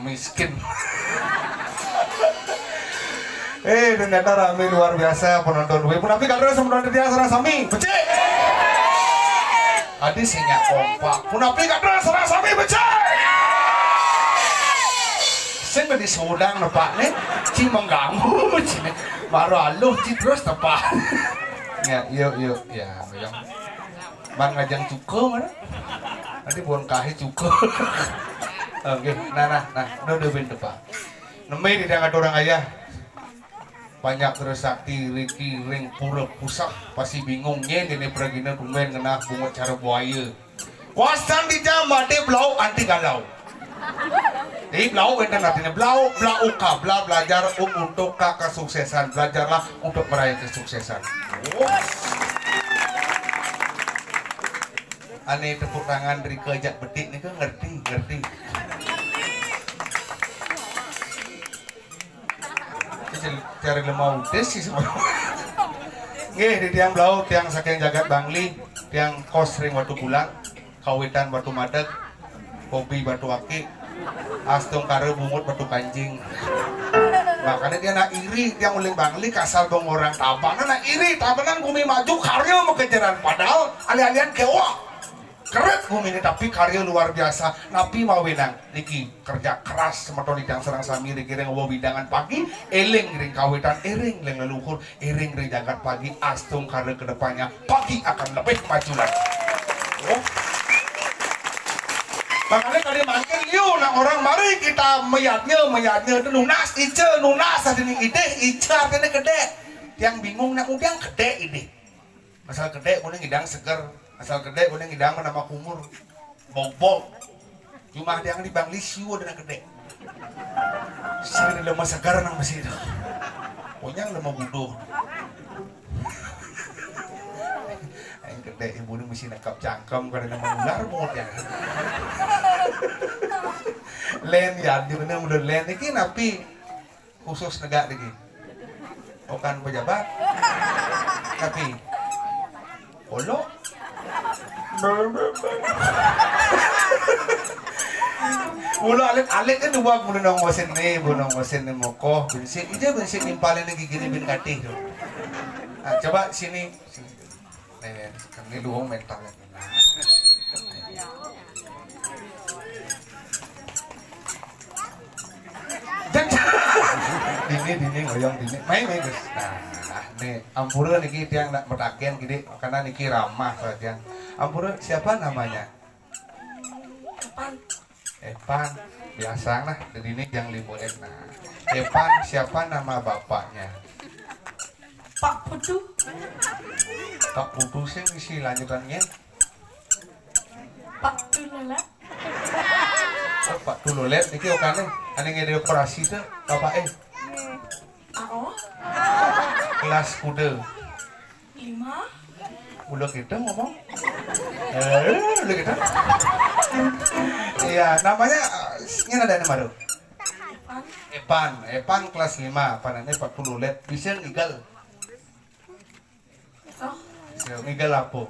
miskin ternyata rame luar biasa penonton gue tapi kalau sama penonton dia serasami becek adi sinyak kompak punapi kadra serasami becek sing di sodang nepak nih ci mengganggu becek baru aluh ci terus tepak ya yuk ya yang bang ngajang cukup mana nanti buang kahi cukup oke nah udah bin tepak nemai di tangan orang ayah banyak terus sakti riki ring pura pusat pasti bingungnya ini peragina kumen kena bunga cara buaya wasan di jam mati blau anti galau jadi blau itu artinya blau belajar untuk kesuksesan belajarlah untuk meraih kesuksesan aneh tepuk tangan dari kejak betik nih kan ngerti cari lemau des sih semua nggih di tiang blau tiang saking jagat bangli tiang kos ring batu bulan kawitan batu madet hobi batu aki astung kare bungut batu kanjing makanya dia nak iri tiang uling bangli kasal dong orang tabanan nak iri tabanan bumi maju karya mau kejaran padahal alih-alihan kewa keren gumini tapi karya luar biasa. Napi mau wenang niki kerja keras semeton idang serang sami ring bawa bidangan pagi, eling ring kawitan, ering ring leluhur, ering ring jagat pagi, astung karya kedepannya pagi akan lebih maju lagi. Oh. Makanya kali makin liu nah orang mari kita meyatnya itu nunas adini ide ica artinya gede. Yang bingung nak udang gede ide. Asal gede kuning hidang seger, asal gede kuning hidang nama kumur, bobok. Cuma ada yang di Bang Lisiu ada yang gede. Sini lemah segar nang masih itu. Pokoknya lemah buduh. Yang gede ibu ini mesti nekap cangkem karena nama ular mulut ya. Len ya di mana mulut len ini napi khusus negak lagi. Bukan pejabat, tapi Olo? Mula alit kan dua mula nong wasin ni moko bensin ija bensin nimpalin lagi gini bin katih tu. Coba sini kami luang mental dini ngoyong dini main guys. Nah nih ampura niki tiang nak bertakian gini karena niki ramah saja. Ampura siapa namanya? Epan biasa lah dari ini yang limuin. Nah Epan siapa nama bapaknya? Pak Putu. Pak Putu sih isi lanjutannya. Pak Tulolet. Oh, Pak Tulolet niki okane ane ngede operasi tuh bapak Ao. kelas kuda 5. udah kita ngomong udah kita iya namanya ini ada nama baru Epan kelas 5 panannya 40 let bisa ngigal ngigal apa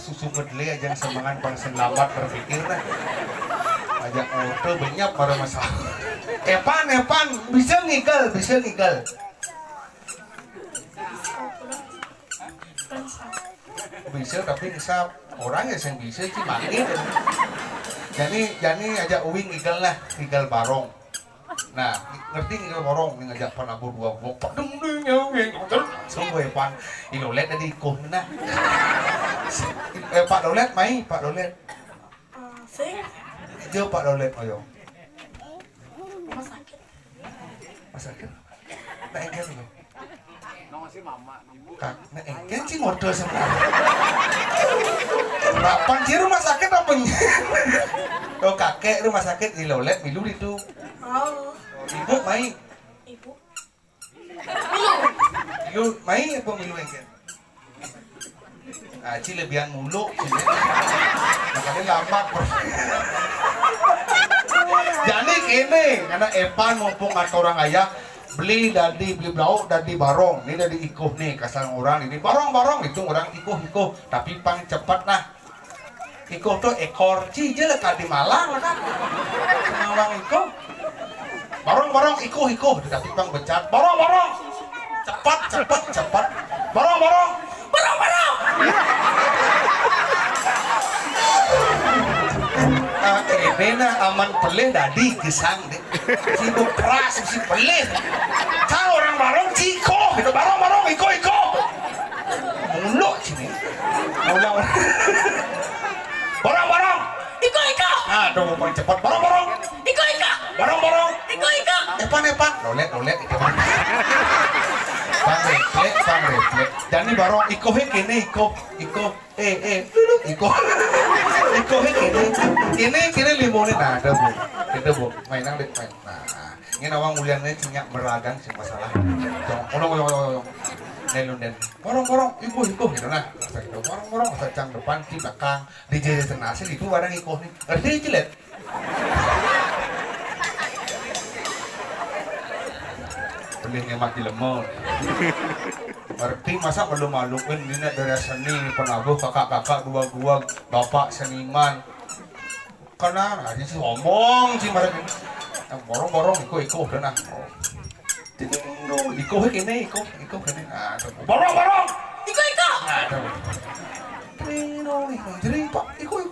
susu kedele aja semangat bangsa lamat berpikir lah ajak auto banyak para masalah Epan bisa ngigal bisa tapi bisa orang yang bisa sih manggil jadi ajak uwing ngigal lah ngigal barong nah ngerti ngigal barong nih ngajak panabur dua bok demnya sungguh Epan ilolet tadi ikut nah Pak Dolet mai Pak Dolet Sing. jauh Pak Dolet oyong Rumah sakit. Nah engkel lho. Kak, nah engkel sih modal sebenarnya. Kapan sih rumah sakit apa? Oh kakek rumah sakit di Lolet milu itu. Oh. Ibu mai. Ibu. Milu mai apa milu engkel? Aci lebihan mulu sini. Makanya lama. Jadi kini karena Epan mumpung ada orang ayah beli blau dari barong ini dari ikuh nih kasar orang ini barong itu orang ikuh tapi pang cepat nah ikuh tuh ekor cije lekat di Malang lah kan orang ikuh barong ikuh tapi pang becat barong cepat barong ini nah aman pelih dadi gesang deh sibuk keras si pelih kan orang barong ciko gitu barong iko muluk sini ulang barong iko aduh paling cepat barong iko barong iko Epan lolet itu mah pang reflek jadi barong iko kene iko kini limonnya nah ada bu mainan dek main nah ini awang muliannya cinyak meragan sih masalah orang nelun borong iko gitu nah masa gitu borong masa cang depan di belakang di jari tenasil itu barang iko nih ngerti cilet pelihnya mati lemot ngerti masa malu-maluin ini dari seni penabuh kakak-kakak dua bapak seniman karena aja sih ngomong sih mereka yang borong iko dan iko kene iko kene borong iko Trino nih, jering pak, iko.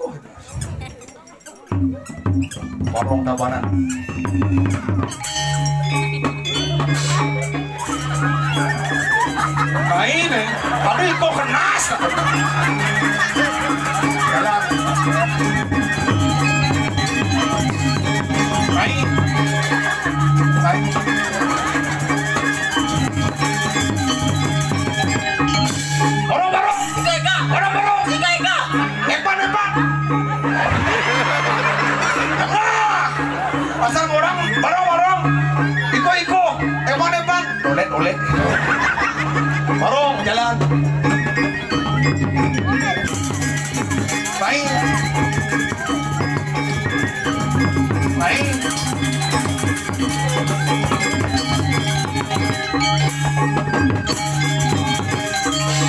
Barong tabanan. Main aduh iko kenas. Jalan. Main. Barong. Ika. Epan. Pasar orang, barong. Iko. Epan. Dolet. Barong, jalan. Main.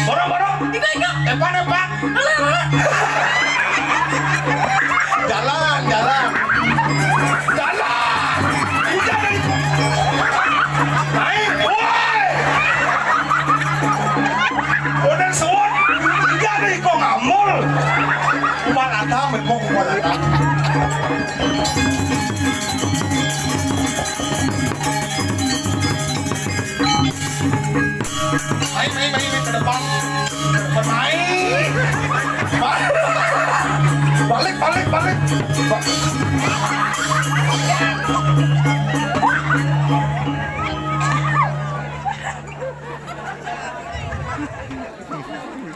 Barong. Ika. Epan. Jalan. Udah dari. Main, woi. Udah suwon. Udah dari kok ngamul. Kuman ada, memang kuman ada. Main ke depan. Main. Balik.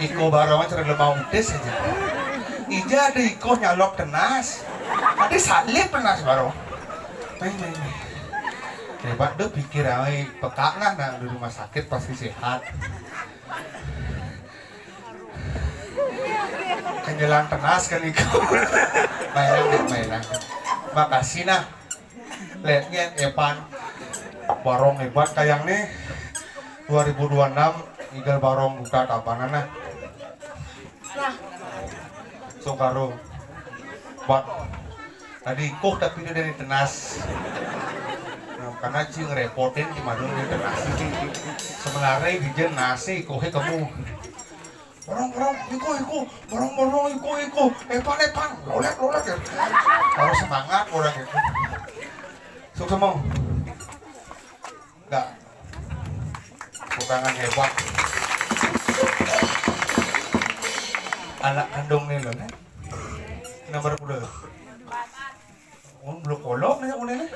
Iko barang cerita lemau des aja. Ija ada iko nyalok tenas. Ada salib tenas barang. Main. Hebat deh pikir ay peka nah di rumah sakit pasti sehat. Kenjalan tenas kan iko. Mainan. Makasih nah. Lihatnya Epan. Barong hebat kayang nih 2026 igal barong buka kapanan nah. So karo buat tadi kok tapi dia dari tenas. Nah, karena cing repotin di madung di tenas. Sebenarnya di jen nasi kohe kamu. Barong, iko. Epan. Lolet ya. Harus semangat orang itu. Sukses mau. Enggak. Kurangan hebat. Anak kandung nih loh, nomor berapa? Belum kolok nih aku nih.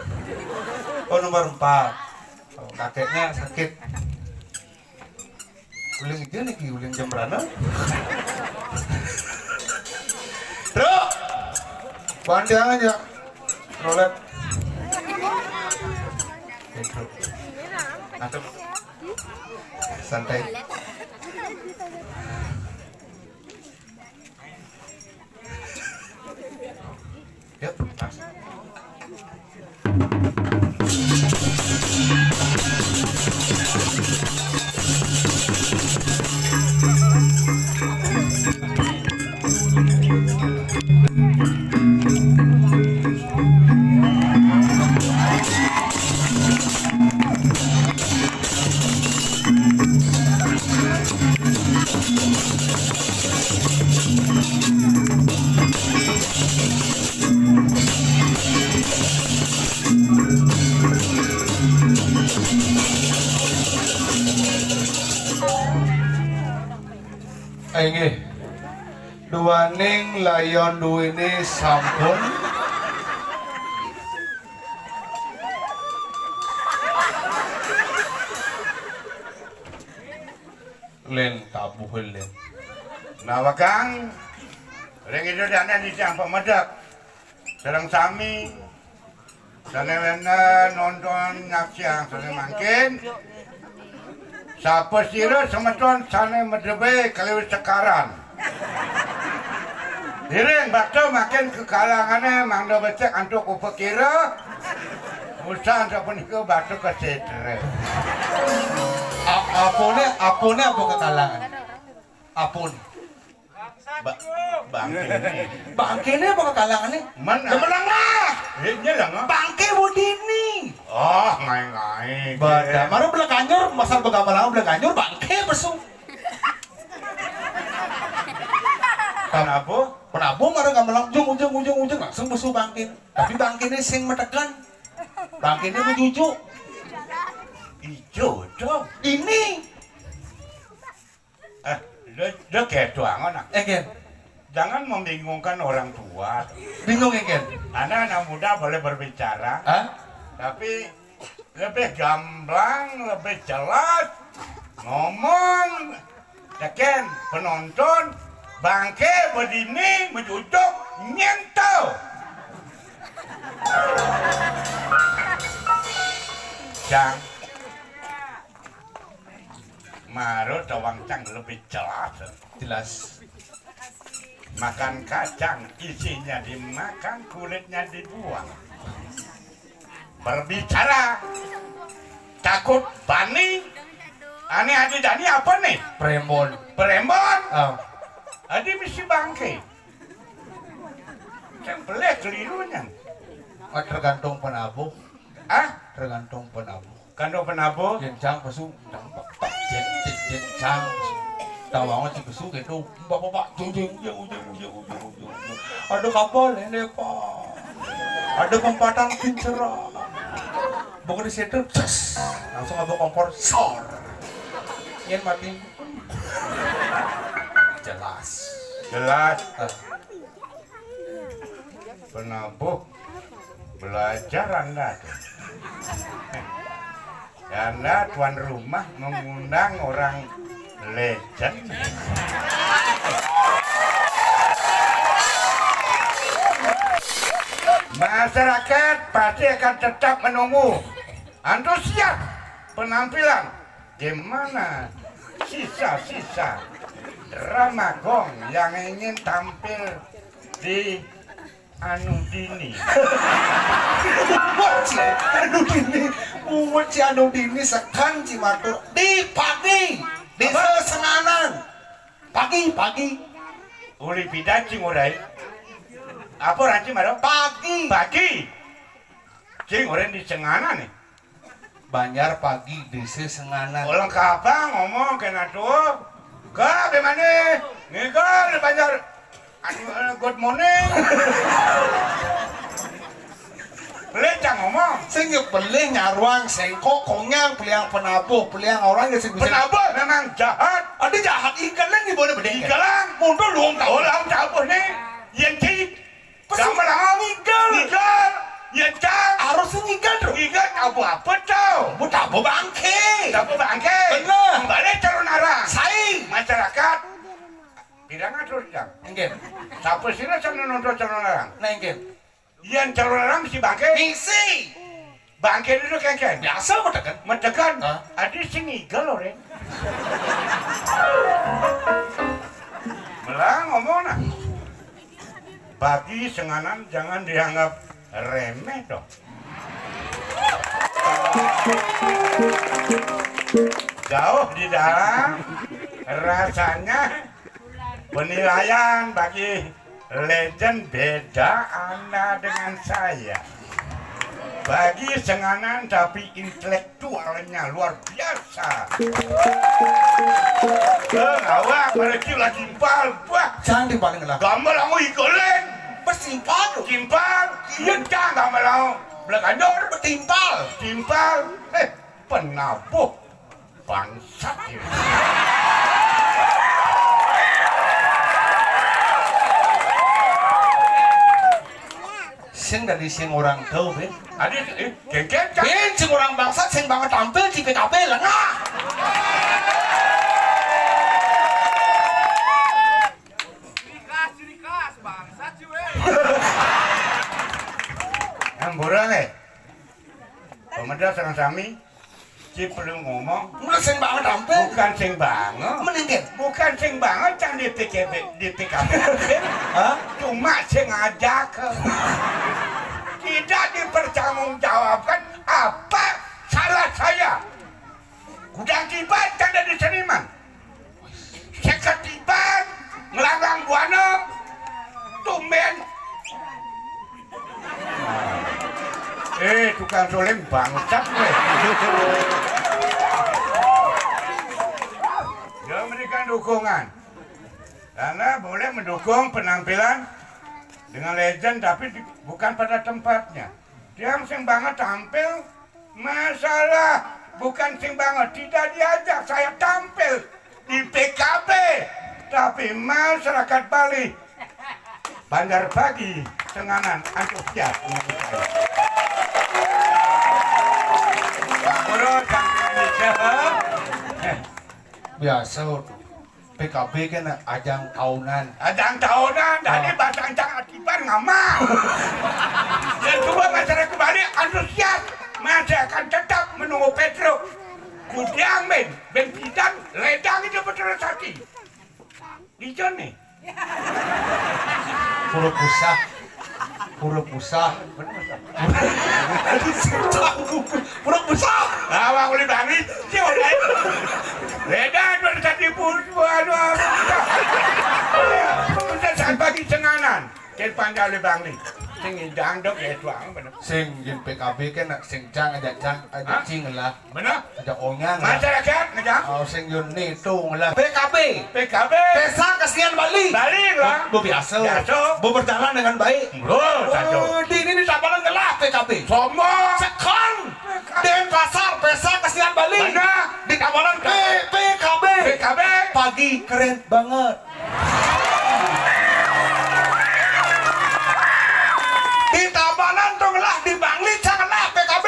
Oh nomor 4. Oh, kakeknya sakit. Uling itu nih, uling jam berapa? Bro, banding aja, rolet. Nanti santai. Yuk, mas. Ayo duaning layon duwini sampun len tabuhul len Nawagang ring itu dana di siang pemedak serang sami sana nonton naksiang sana mangkin siapa sira semeton sana medebe kalau sekaran Direng bakto makin ke kalangannya mangdo becek antuk upekira usaha sapun iku bakto ke setre apone apa ke kalangan apun bangke ini apa ke kalangan nih menang lah ini lah bangke budini oh ngai bada maru belah kanjur masal begamal belah kanjur bangke besu Penabuh mah gamelang ujung langsung musuh bangkin. Tapi bangkinnya sing metekan. Bangkinnya mejujuk. Ijo dong. Ini. Lo kayak doang anak. Egen. Jangan membingungkan orang tua. Bingung Egen. Anak-anak muda boleh berbicara, Hah? tapi lebih gamblang, lebih jelas ngomong. Yakin penonton bangke berdini menjujuk nyentuh. Jang Maru tawang cang lebih jelas. Jelas. Makan kacang isinya dimakan, kulitnya dibuang. Berbicara takut bani. Aneh adi dani apa nih? Prembon. Perembon. Oh. Adi misi bangke. Yang boleh kelirunya. Tergantung penabuh. Ah, Tergantung penabuh. kando penabuh. Jencang pesu dang pak jencang. Tawangan si pesu gitu. Bapak ujung. Ada kapal ini pak. Ada pempatang kincera. Bukan di situ, cas. Langsung abang kompor, sor. Yen mati. Jelas. Jelas. Penabuh belajar Anda. Anda tuan rumah mengundang orang legend. Masyarakat pasti akan tetap menunggu antusias penampilan. Gimana sisa-sisa drama gong yang ingin tampil di Anu Dini. Muat si anu dini sekan si matur di pagi di senganan pagi Uli bidan cing urai. Apa ranci maro? pagi Cing urai di Cengana nih. Banjar pagi di senganan Ulang kapan ngomong kena tuh? Ke bagaimana? Ngigal di Banjar. Good morning. Lecang ngomong. sing beli nyaruang sengkok konyang peliang penabuh peliang orang yang sing bisa Penabuh memang jahat. ada jahat ikan lagi boleh bedeng Igalang. mundur luang tahu Ulang tabuh nih. Yang cip. Gambar lang. Igal. Yang cang. harusnya ikan bro Igal tabuh apa tau? bu tabu bangke Tabuh bangke. Bener. Kembali calon arah. saing Masyarakat. Bilang atur jang. enggen Siapa sih sama nonton calon arah? nah enggen Yang calon arah mesti bangke. misi Bangke dulu kengkeng. biasa bedekan Mendekan. Hah? Ada sing igal loh, Ren. Melang ngomong nah. Bagi senganan jangan dianggap remeh dong. Jauh di dalam rasanya penilaian bagi legend beda Anda dengan saya. Bagi senganan tapi intelektualnya luar biasa. Awak mereka lagi timpal, buah. jangan dipaling lah Gambar kamu ikolen, bersimpal timpal, iya jangan gambar kamu. Belakandor, bertimpal timpal, penabuh bangsat ini. sing dari sing orang tahu ben Adik, kengkeng kan? ben sing orang bangsa sing banget tampil di PKP lengah Amburan pemuda sareng sami, si perlu ngomong, mulai sing banget tampil bukan sing banget. meninggal Bukan sing banget can di PKP. hah Cuma sing ngajak. Tidak dipertanggungjawabkan apa salah saya. Gudang tiban kan dari seniman. Seketiban ngelanglang buana. Tumben. Tukang solim bangsat gue. Dia memberikan dukungan. Karena boleh mendukung penampilan dengan legend tapi bukan pada tempatnya. Dia sing banget tampil, masalah bukan sing banget tidak diajak saya tampil di PKB, tapi masyarakat Bali Bandar Pagi Tenganan antusias. Biasa tuh. PKB kan ajang tahunan. Ajang tahunan, dari bahasa ancang akibat ngamak. Dan coba masyarakat Bali antusias, masih akan tetap menunggu Petro. Kudiang men pidan, ledang itu betul sakti. Dijon nih. Pura pusah. Pura pusah. Awang boleh bangit, siapa lain? Ledang itu sakti pun, aduh. Kita saat pagi senganan, ken panjang oleh bangit. Sing hidang dok ya tuang bener. Sing yen PKB kan sing cang ajak cing lah. Bener? Ajak onyang lah. Masyarakat ngejang. Oh sing yun nih tung lah. PKB. PKB. Pesta Kesenian Bali. Bali lah. Bu biasa. Biasa. Bu berjalan dengan baik. Bro, sajo. Di ini sabaran gelap PKB. Sombong. Sekon. Denpasar Pesta Kesenian Bali. Mana? Di kawanan PKB. PKB. Pagi keren banget. Di Tabanan tuh lah di Bangli janganlah PKB.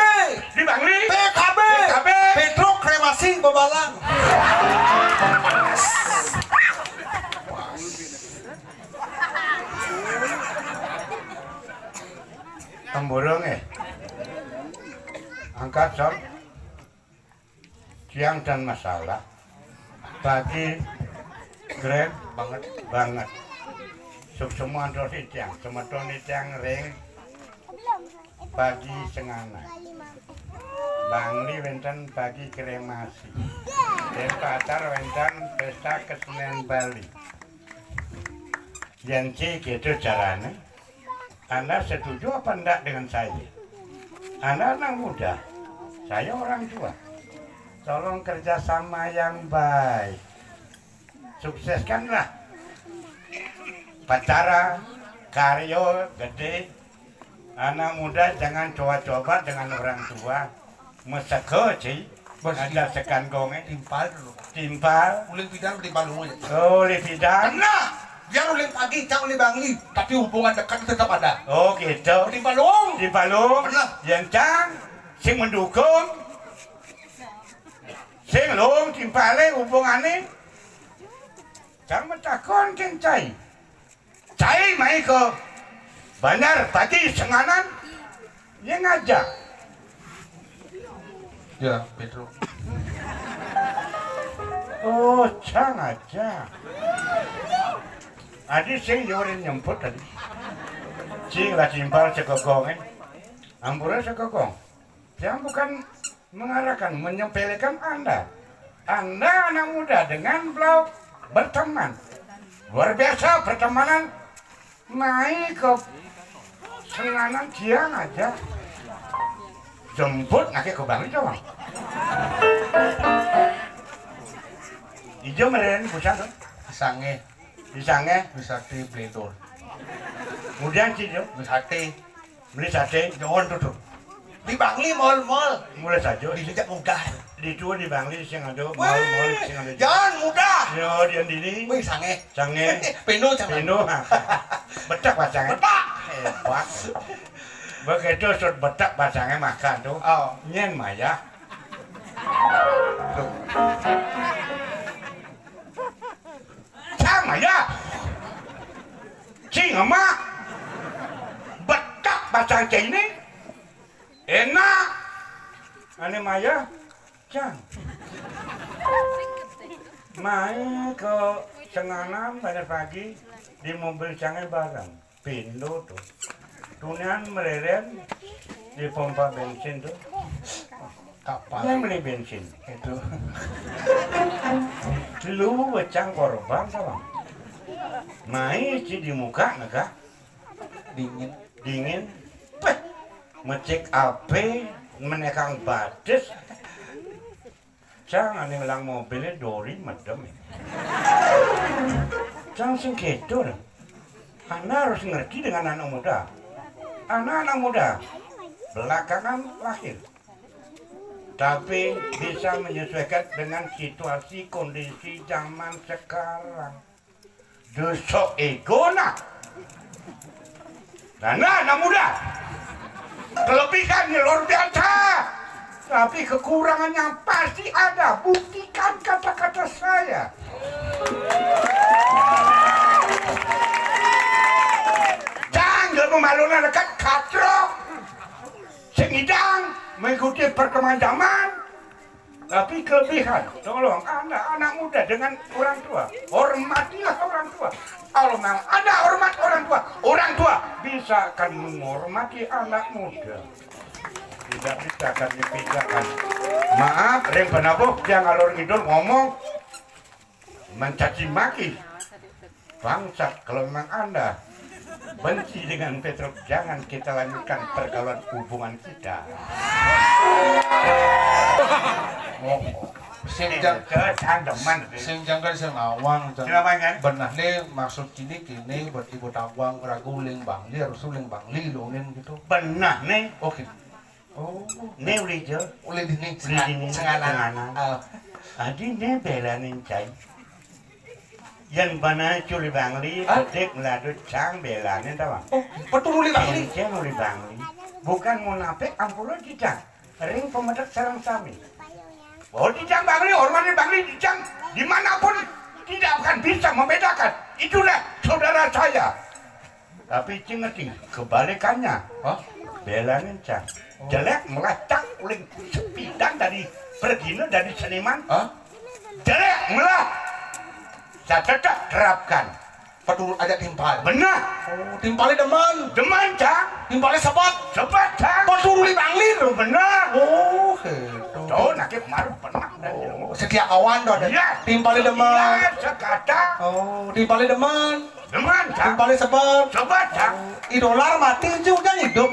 Di Bangli. PKB. PKB. Petro kremasi Bebalang. Temburung angkat son. Siang dan masalah. Pagi keren banget. Semua dosi tiang, semeton tiang ring. Pagi sengana. Bangli wenten pagi kremasi. Denpasar wenten pesta kesenian Bali. Janji gitu caranya. Anda setuju apa enggak dengan saya? Anda anak muda, saya orang tua. Tolong kerjasama yang baik. Sukseskanlah. Pacara, karyo gede. Anak muda jangan coba-coba dengan orang tua. Meseke sih. Ada sekan gongnya. Timpal dulu. Timpal. Uling pidan timpal dulu. Oh, lipidan. Karena biar uling pagi, cang uling Bangli, tapi hubungan dekat tetap ada. Oh, gitu. Timpal dong. Timpalung. Benar. Yang cang, sing mendukung. Sing long timpale hubungannya. Cang metakon kan cai. Cai mai ke Bandar Pagi Senganan. Yang ngajak. Ya, Petro. Oh, cang aja. Adi sing yorin nyemput tadi. Cing lah timpal sekokong Ampura sekokong. Yang bukan mengarahkan, menyepelekan Anda. Anda anak muda dengan beliau berteman. Luar biasa pertemanan. Naik ke Senganan siang aja. Jemput ngake ke Bangli coba. Ijo meren pusat tuh. Sange, Pisangnya bisa di Bledor. kemudian Cijo Bisa di beli sate Johon tuh. Di Bangli mall. mulai saja Dilihat mudah. di tua di Bangli sing ada mal sing ada. Jangan mudah. Yo di dini Wih, sange. sange Peno jangan. pino betak pasangnya. Betak. Hebat. Begitu sud betak pasangnya makan tuh. Oh. Nyen maya. Tuh. Sama ya. Cing emak. Betak pasang ini. Enak. Ane maya. Cang. Main ke Senganan pada pagi di mobil canggih barang Pindo tuh tunian meleren di pompa bensin tuh Kapal. yang beli bensin Itu. lu becang korban sama main ci di muka naga dingin peh ngecek AP menekang batis jangan ngelang mobilnya dori medem Langsung gitu. Anda harus ngerti dengan anak muda. Anak-anak muda belakangan lahir, tapi bisa menyesuaikan dengan situasi kondisi zaman sekarang. Dosa ego nak. Nah, anak muda kelebihannya luar biasa, tapi kekurangannya pasti ada. Buktikan kata-kata saya. Jangan memalukan dekat katro sengidang mengikuti perkembangan zaman, tapi kelebihan. Tolong Anda anak muda dengan orang tua, hormatilah orang tua. Kalau memang ada hormat orang tua bisa akan menghormati anak muda. Tidak bisa akan dipisahkan. Maaf, rem penabuh yang alur ngidul ngomong mencaci maki bangsa. Kalau memang Anda benci dengan Petruk, jangan kita lanjutkan pergaulan hubungan kita. Sing jangan sing awang benar nih maksud kini buat ibu tawang ragu ling bangli harus ling bangli dongin gitu. Benar nih. Oke. Oh, Nih uli jo. uli dini Senganan. Adi nih belanin cai. Yang mana curi bangli, petik meladut cang belanin tahu? betul uli bangli. Yang uli bangli, bukan munafik ampun dijang. Ring pemedak sarang sami. Oh dijang bangli, hormati bangli dijang dimanapun tidak akan bisa membedakan. Itulah saudara saya. Tapi ngerti kebalikannya. Belanin cang. Jelek melacak uling sepidang dari pergina dari seniman. Jelek melah. Saya tetap terapkan. Betul aja timpal. Benar. Timpalnya deman cang. Timpalnya sebat Cang. betul uli bangli dong. Benar. Oh gitu. Oh nakip maru pernah dan Setia kawan dong. Iya. Timpalnya deman. Iya, sekata. Oh, timpalnya deman. Deman, Cang. Timpalnya sebat. Coba, Cang. Idolar mati juga hidup.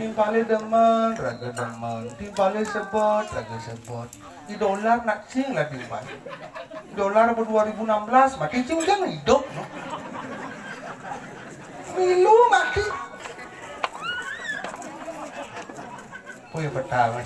Timpalnya deman, raga deman. Timpalnya sebot, raga sebot. Idolar nak cing lah timpal. Idolar per 2016 mati cing kan hidup. No? Milu mati. Oh ya pertama.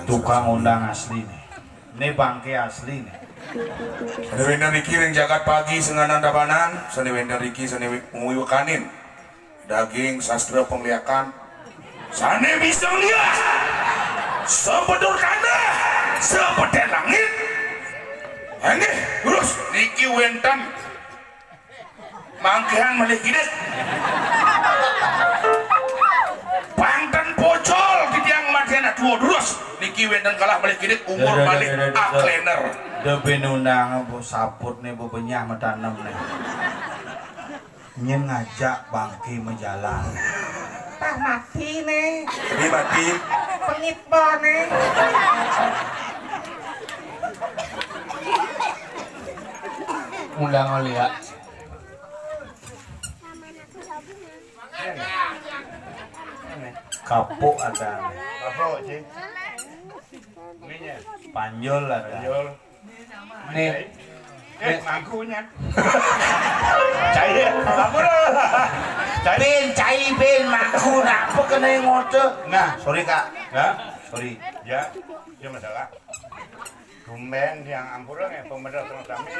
Tukang undang asli nih. Ini bangke asli nih. Saniwenda Riki ring jagat pagi senganan dabanan, saniwenda Riki saniwi wakanin. Daging sastra pengliakan. Sane bisa lihat sebedur kana seperti langit. Ini terus niki wentan mangkehan malih hidup. Pangtan pocol di tiang matian dua terus niki wentan kalah malih hidup umur balik aklener. Depe nundang bu saput nih bu benyah metanam nih. Nyen ngajak bangke menjalan. Tah mati nih. Ini mati. Pengitbo nih. Undang lihat. Kapuk ada. Apa, Cik? Ininya. Panjol ada. Jol. Nih. Mangkunya. Cai. Apa dah? Cai maku apa kena ngote. Nah, sorry kak. Nah, Sorry. ya, dia masalah. Tumben yang ampura ya pemedas sama kami.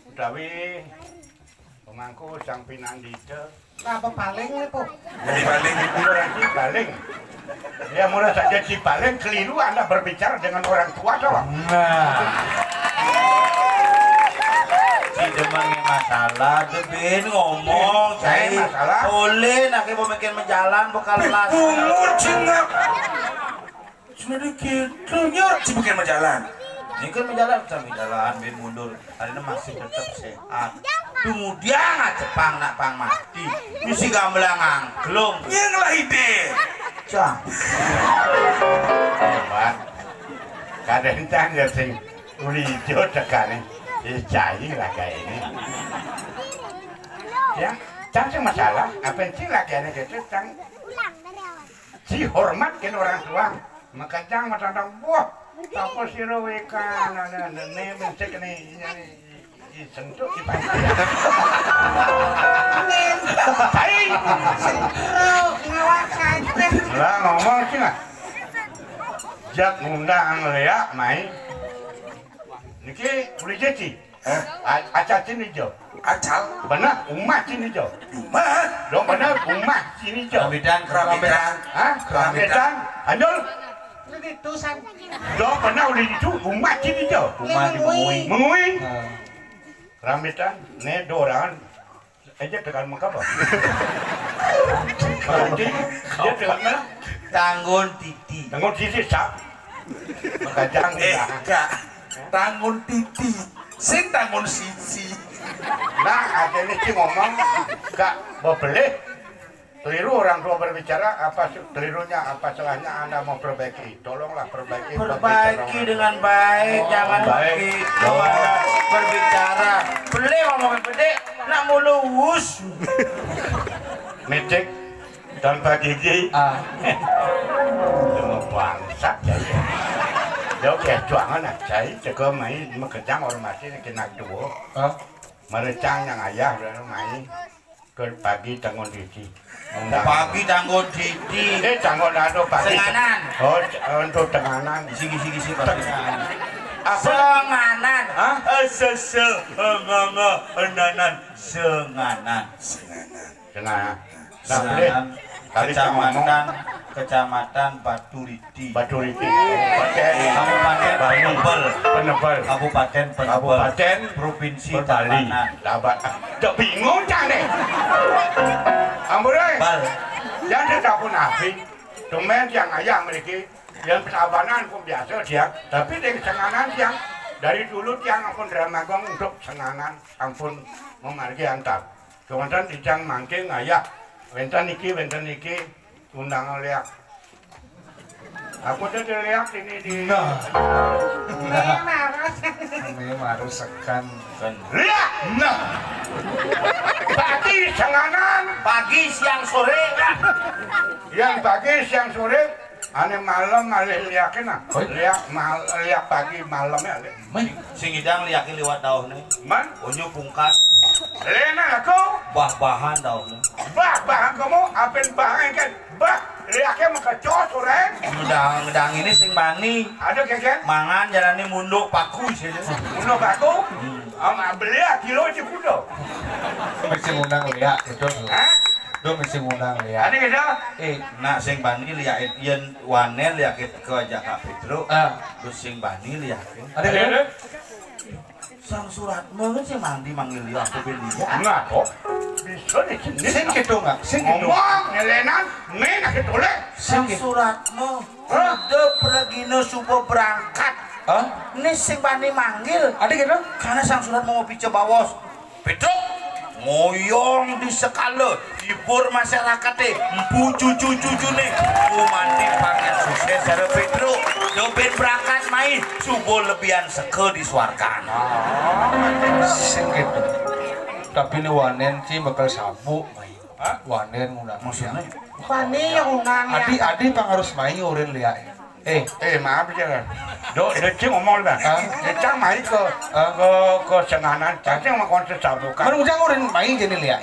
Utawi pemangku sang pinandita. Apa paling nih, Po? Jadi paling Orang Cipaling. Ya mulai saja Cipaling keliru Anda berbicara dengan orang tua, coba. Nah. Demangnya masalah, debin ngomong, Cai, masalah? Boleh, nak mau bikin menjalan, bekal kelas. Umur cingak. Sebenarnya gitu nyor, cibukin majalan. Ini kan menjalan, sambil jalan, bin mundur. Hari ini masih tetap sehat. Kemudian Jepang nak pang mati. Misi gamblang angklung. Yang lah ide. Cang. Pak, kadang-kadang ya sing uli hijau tekan cai lah kayak ini. Ya, cang sih masalah. Apa sih lah kayaknya gitu, cang. Si hormat kan orang tua. Maka cang macam buah. Apa sih rawekan? Ada nih mencek nih. Sentuh kita. Cai. Ngawak saja. Lah ngomong sih nggak? Jak ngundang Lea main. Niki boleh jadi. Acal sini jo. Acal. Benar umat sini jo. Rumah. Dong benar umat sini jo. Keramitan, keramitan. Hah? Keramitan. Anjol. Itu san. Dong benar udah itu umat sini jo. Rumah dimui. Mengui. Keramitan. Ne doran. Aja tekan muka apa? Berarti dia tekan mana? Tanggun titi. Tengok sisi sap. Makajang Kak. Tangun titi. Sing tangun sisi. Nah, akhirnya sih ngomong, Kak, mau beli. Keliru orang tua berbicara, apa kelirunya, apa salahnya Anda mau perbaiki. Tolonglah perbaiki. Perbaiki dengan baik, jangan Baik. begitu. Berbicara. Beli ngomongin gede, nak mulus. Mecek tanpa gigi. Cuma bangsat ya. Dia kayak juangan aja, jaga main mengejang orang masih kena dua. Merecang yang ayah dan main ke pagi tanggung gigi. Pagi tanggung titi. Tanggung ado pagi. Senganan. Oh, untuk tenganan. Gisi pagi. Apa? Senganan. Hah? Enanan. Senganan. Senganan. Nah, boleh. Tadi Kecamatan Baturiti. Baturiti. Kabupaten Penebel. Penebel. Kabupaten Penebel. Kabupaten Provinsi Bali. Tabanan. Dapat. Dah bingung cang deh. Amburai. Bal. Yang dia tak pun api. Domen yang ayah memiliki. Yang persabanan pun biasa dia. Tapi dengan senganan yang dari dulu yang ampun Ramagong untuk senganan ampun memargi antar. Kemudian dijang mangking ayah. Wentan niki undang liak. Aku tuh liak ini di. Ini marusakan. Liak. Nah. Pagi senganan. Pagi, siang, sore. Yang pagi siang sore. Ane malam alih liakin ah. Liak pagi malamnya alih. Sing idang liakin liwat daun nih. Man. Unyu pungkat. Lena aku. Bah-bahan daun nih. Bah kamu. Apin bahan kan. Bah. Liaknya mengkecot sore. Ngedang ini sing bani. Ada keken. Mangan jalani munduk paku sih. Menurut aku. Beli kilo cipudo. Mesti ngundang Lea itu. Hah? Itu mesti ngundang Lea. Ada gitu? Nak sing bani liakin yen wanen liakin ke Jaka Petro. Terus sing bani liakin. Ada gitu? Sang surat mungkin sing mandi manggil dia aku beli. Enggak kok. Bisa di sini. Sing gitu nggak? Sing gitu. Ngomong, ngelenan, nena ketoleh. Sang suratmu. Udah pergi no subuh berangkat. Ini sing bani manggil. Ada gitu? Karena sang surat mau ngopi coba bos. Petro. Ngoyong di sekala hibur masyarakat deh empu cucu-cucu nih mandi pakai sukses cara Petro doben berangkat main subuh lebihan seke di suarkan Sing gitu. Tapi ini wanen sih bakal sabu. Wanen ngundang. maksudnya Pani yang undang ya. Adi pang harus main urin Lea. Maaf ya. Cing ngomong dah. Cang main ke senganan. Cang mau konser sabukan. Kan ujang urin main jadi Lea.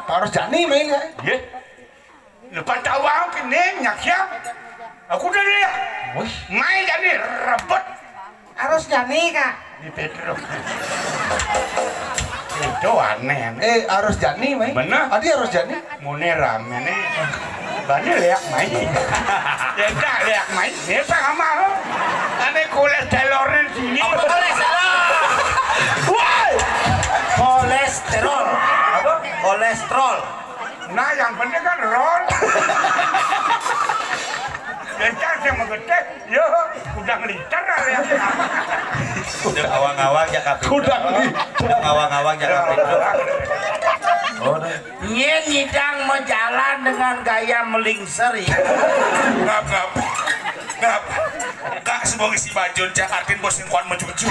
Harus jani main Lea. Ye. Lepas tawang kini nyaksiap. Aku udah lihat. Main jadi rebut Harus jani kak. di Petro. Itu aneh. Harus jani main. Bener. Adi harus jani. Mune rame nih. Bani liak main. Ya tak liak main. Ini sama lo. Aneh kolesterolnya sini. Boleh yang penting kan roll. Lencang yang menggede, yo udah ngeliter ya. Udah ngawang-ngawang ya kabeh. Udah ngawang-ngawang ya kabeh. Nyen nyidang mau jalan dengan gaya melingser ya. Ngap. Kak semua isi baju Jakartin bos yang kuat mencucu.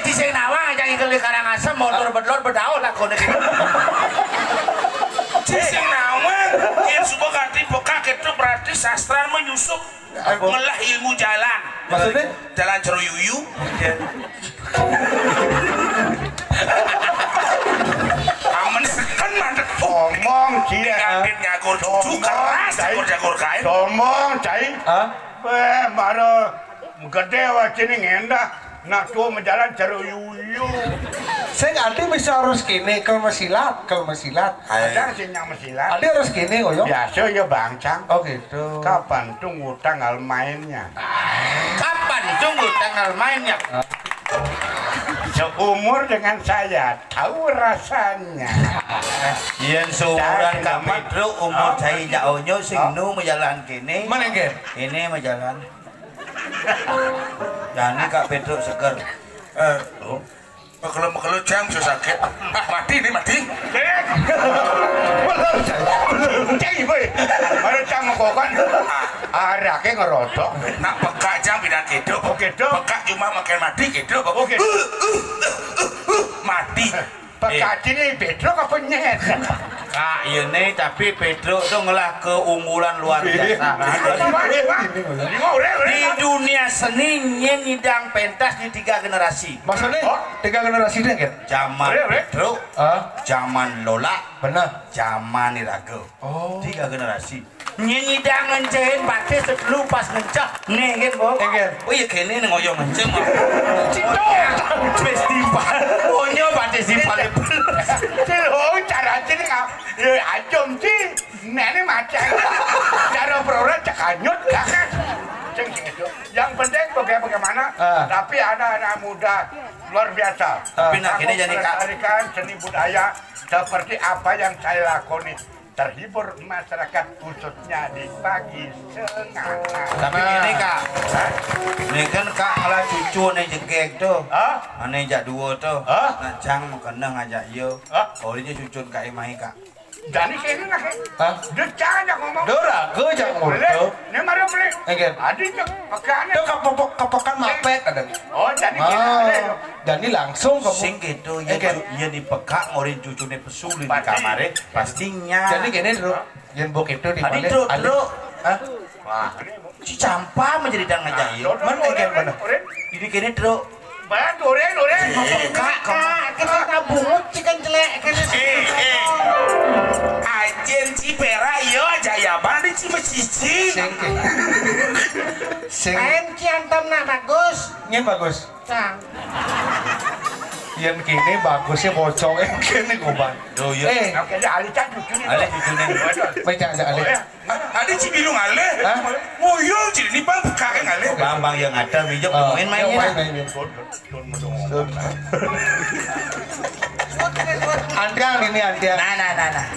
Di sing nawang aja ngkel Karangasem motor bedlor bedaul lah kono. Sing nawang, yang semua ganti bokak itu berarti sastra menyusup ngelah ilmu jalan. Maksudnya? Jalan ceruyuyu. Aman sekan mandek. Omong dia. Kangen nyakur cucu keras jagur kain. Omong cai. Hah? Baru gede wajib ngendah. Nak tuh menjalan ceruyuyu. Saya ngerti bisa harus kini kalau mesilat. Ada sih yang mesilat. Ada harus kini koyo. Biasa ya bangcang. Oh gitu. Kapan tunggu tanggal mainnya? Kapan tunggu tanggal mainnya? Seumur dengan saya, tahu rasanya. Yen seumuran Kak Pedro umur cai jaonyo sing nu menjalan kene. Mana Gen? Ini menjalan. Jani Kak Pedro seger. Kalau jam susah sakit. Mati nih mati. Cai boy, mana cang ngokan? Arake ngerodok. Nak peka jam bidan kedo. Peka cuma makan mati kedo. Oke. Mati. Pekat ini Pedro apa nyet? Kak ini tapi Pedro tuh ngelah keunggulan luar biasa. Di dunia seni nyen nyidang pentas di 3 generasi. Maksudnya 3 generasi deh Gen? Zaman Pedro, zaman Lola, Benar. zaman Irago. Oh. 3 generasi. Nyen nyidang ngencehin pake sebelum pas ngencah. Nih kan Bob. Gen. Oh iya kene ngoyo ngenceng. Festival. Onyo festival. Oh cara cini acom sih, nenek macam. Cara program cakanyut kan? Yang penting bagaimana? Tapi ada anak muda luar biasa. Tapi nak kini jadi Kak. melestarikan seni budaya seperti apa yang saya lakoni. Terhibur masyarakat khususnya di pagi senang. Tapi ini Kak, ini kan Kak malah cucu nih jegek tuh, aneh jak dua tuh, ngajang mengenang ngajak yo, oh ini cucu Kak Imai Kak. Jadi kini lah, dia jangan ngomong. Dora, gue jangan ngomong. Ini mana boleh? Egen. Adi cek, makanya. Itu kapokan mapet ada. Oh jadi kini. Jadi langsung kamu. Sing gitu ya, ya dipekak ngorin cucu nih pesulin di Pasti. kamarnya, pastinya. Jadi gini dulu, yang bok itu di Adi mana? terus, Hah? Wah, si campa menjadi dan ngajak yo. Mana Egen mana? Jadi kini terus, Banyak oren. Kak, kita nabungut cikan jelek kan. Ajen Cipera yo Jaya Bandi Cimecici. Sing. Kain ciantam nak bagus. Ini bagus. Cang. Yang kini bagusnya bocong. Kini kuban. tuh ya, Oke, alican cucu nih. ale cucu nih. Baca aja Ale. Ada Cibilung ale. Hah? Moyo jadi nih bang kakek ale. Bambang yang ada bijak main-mainnya. Antiang ini antiang. Nah.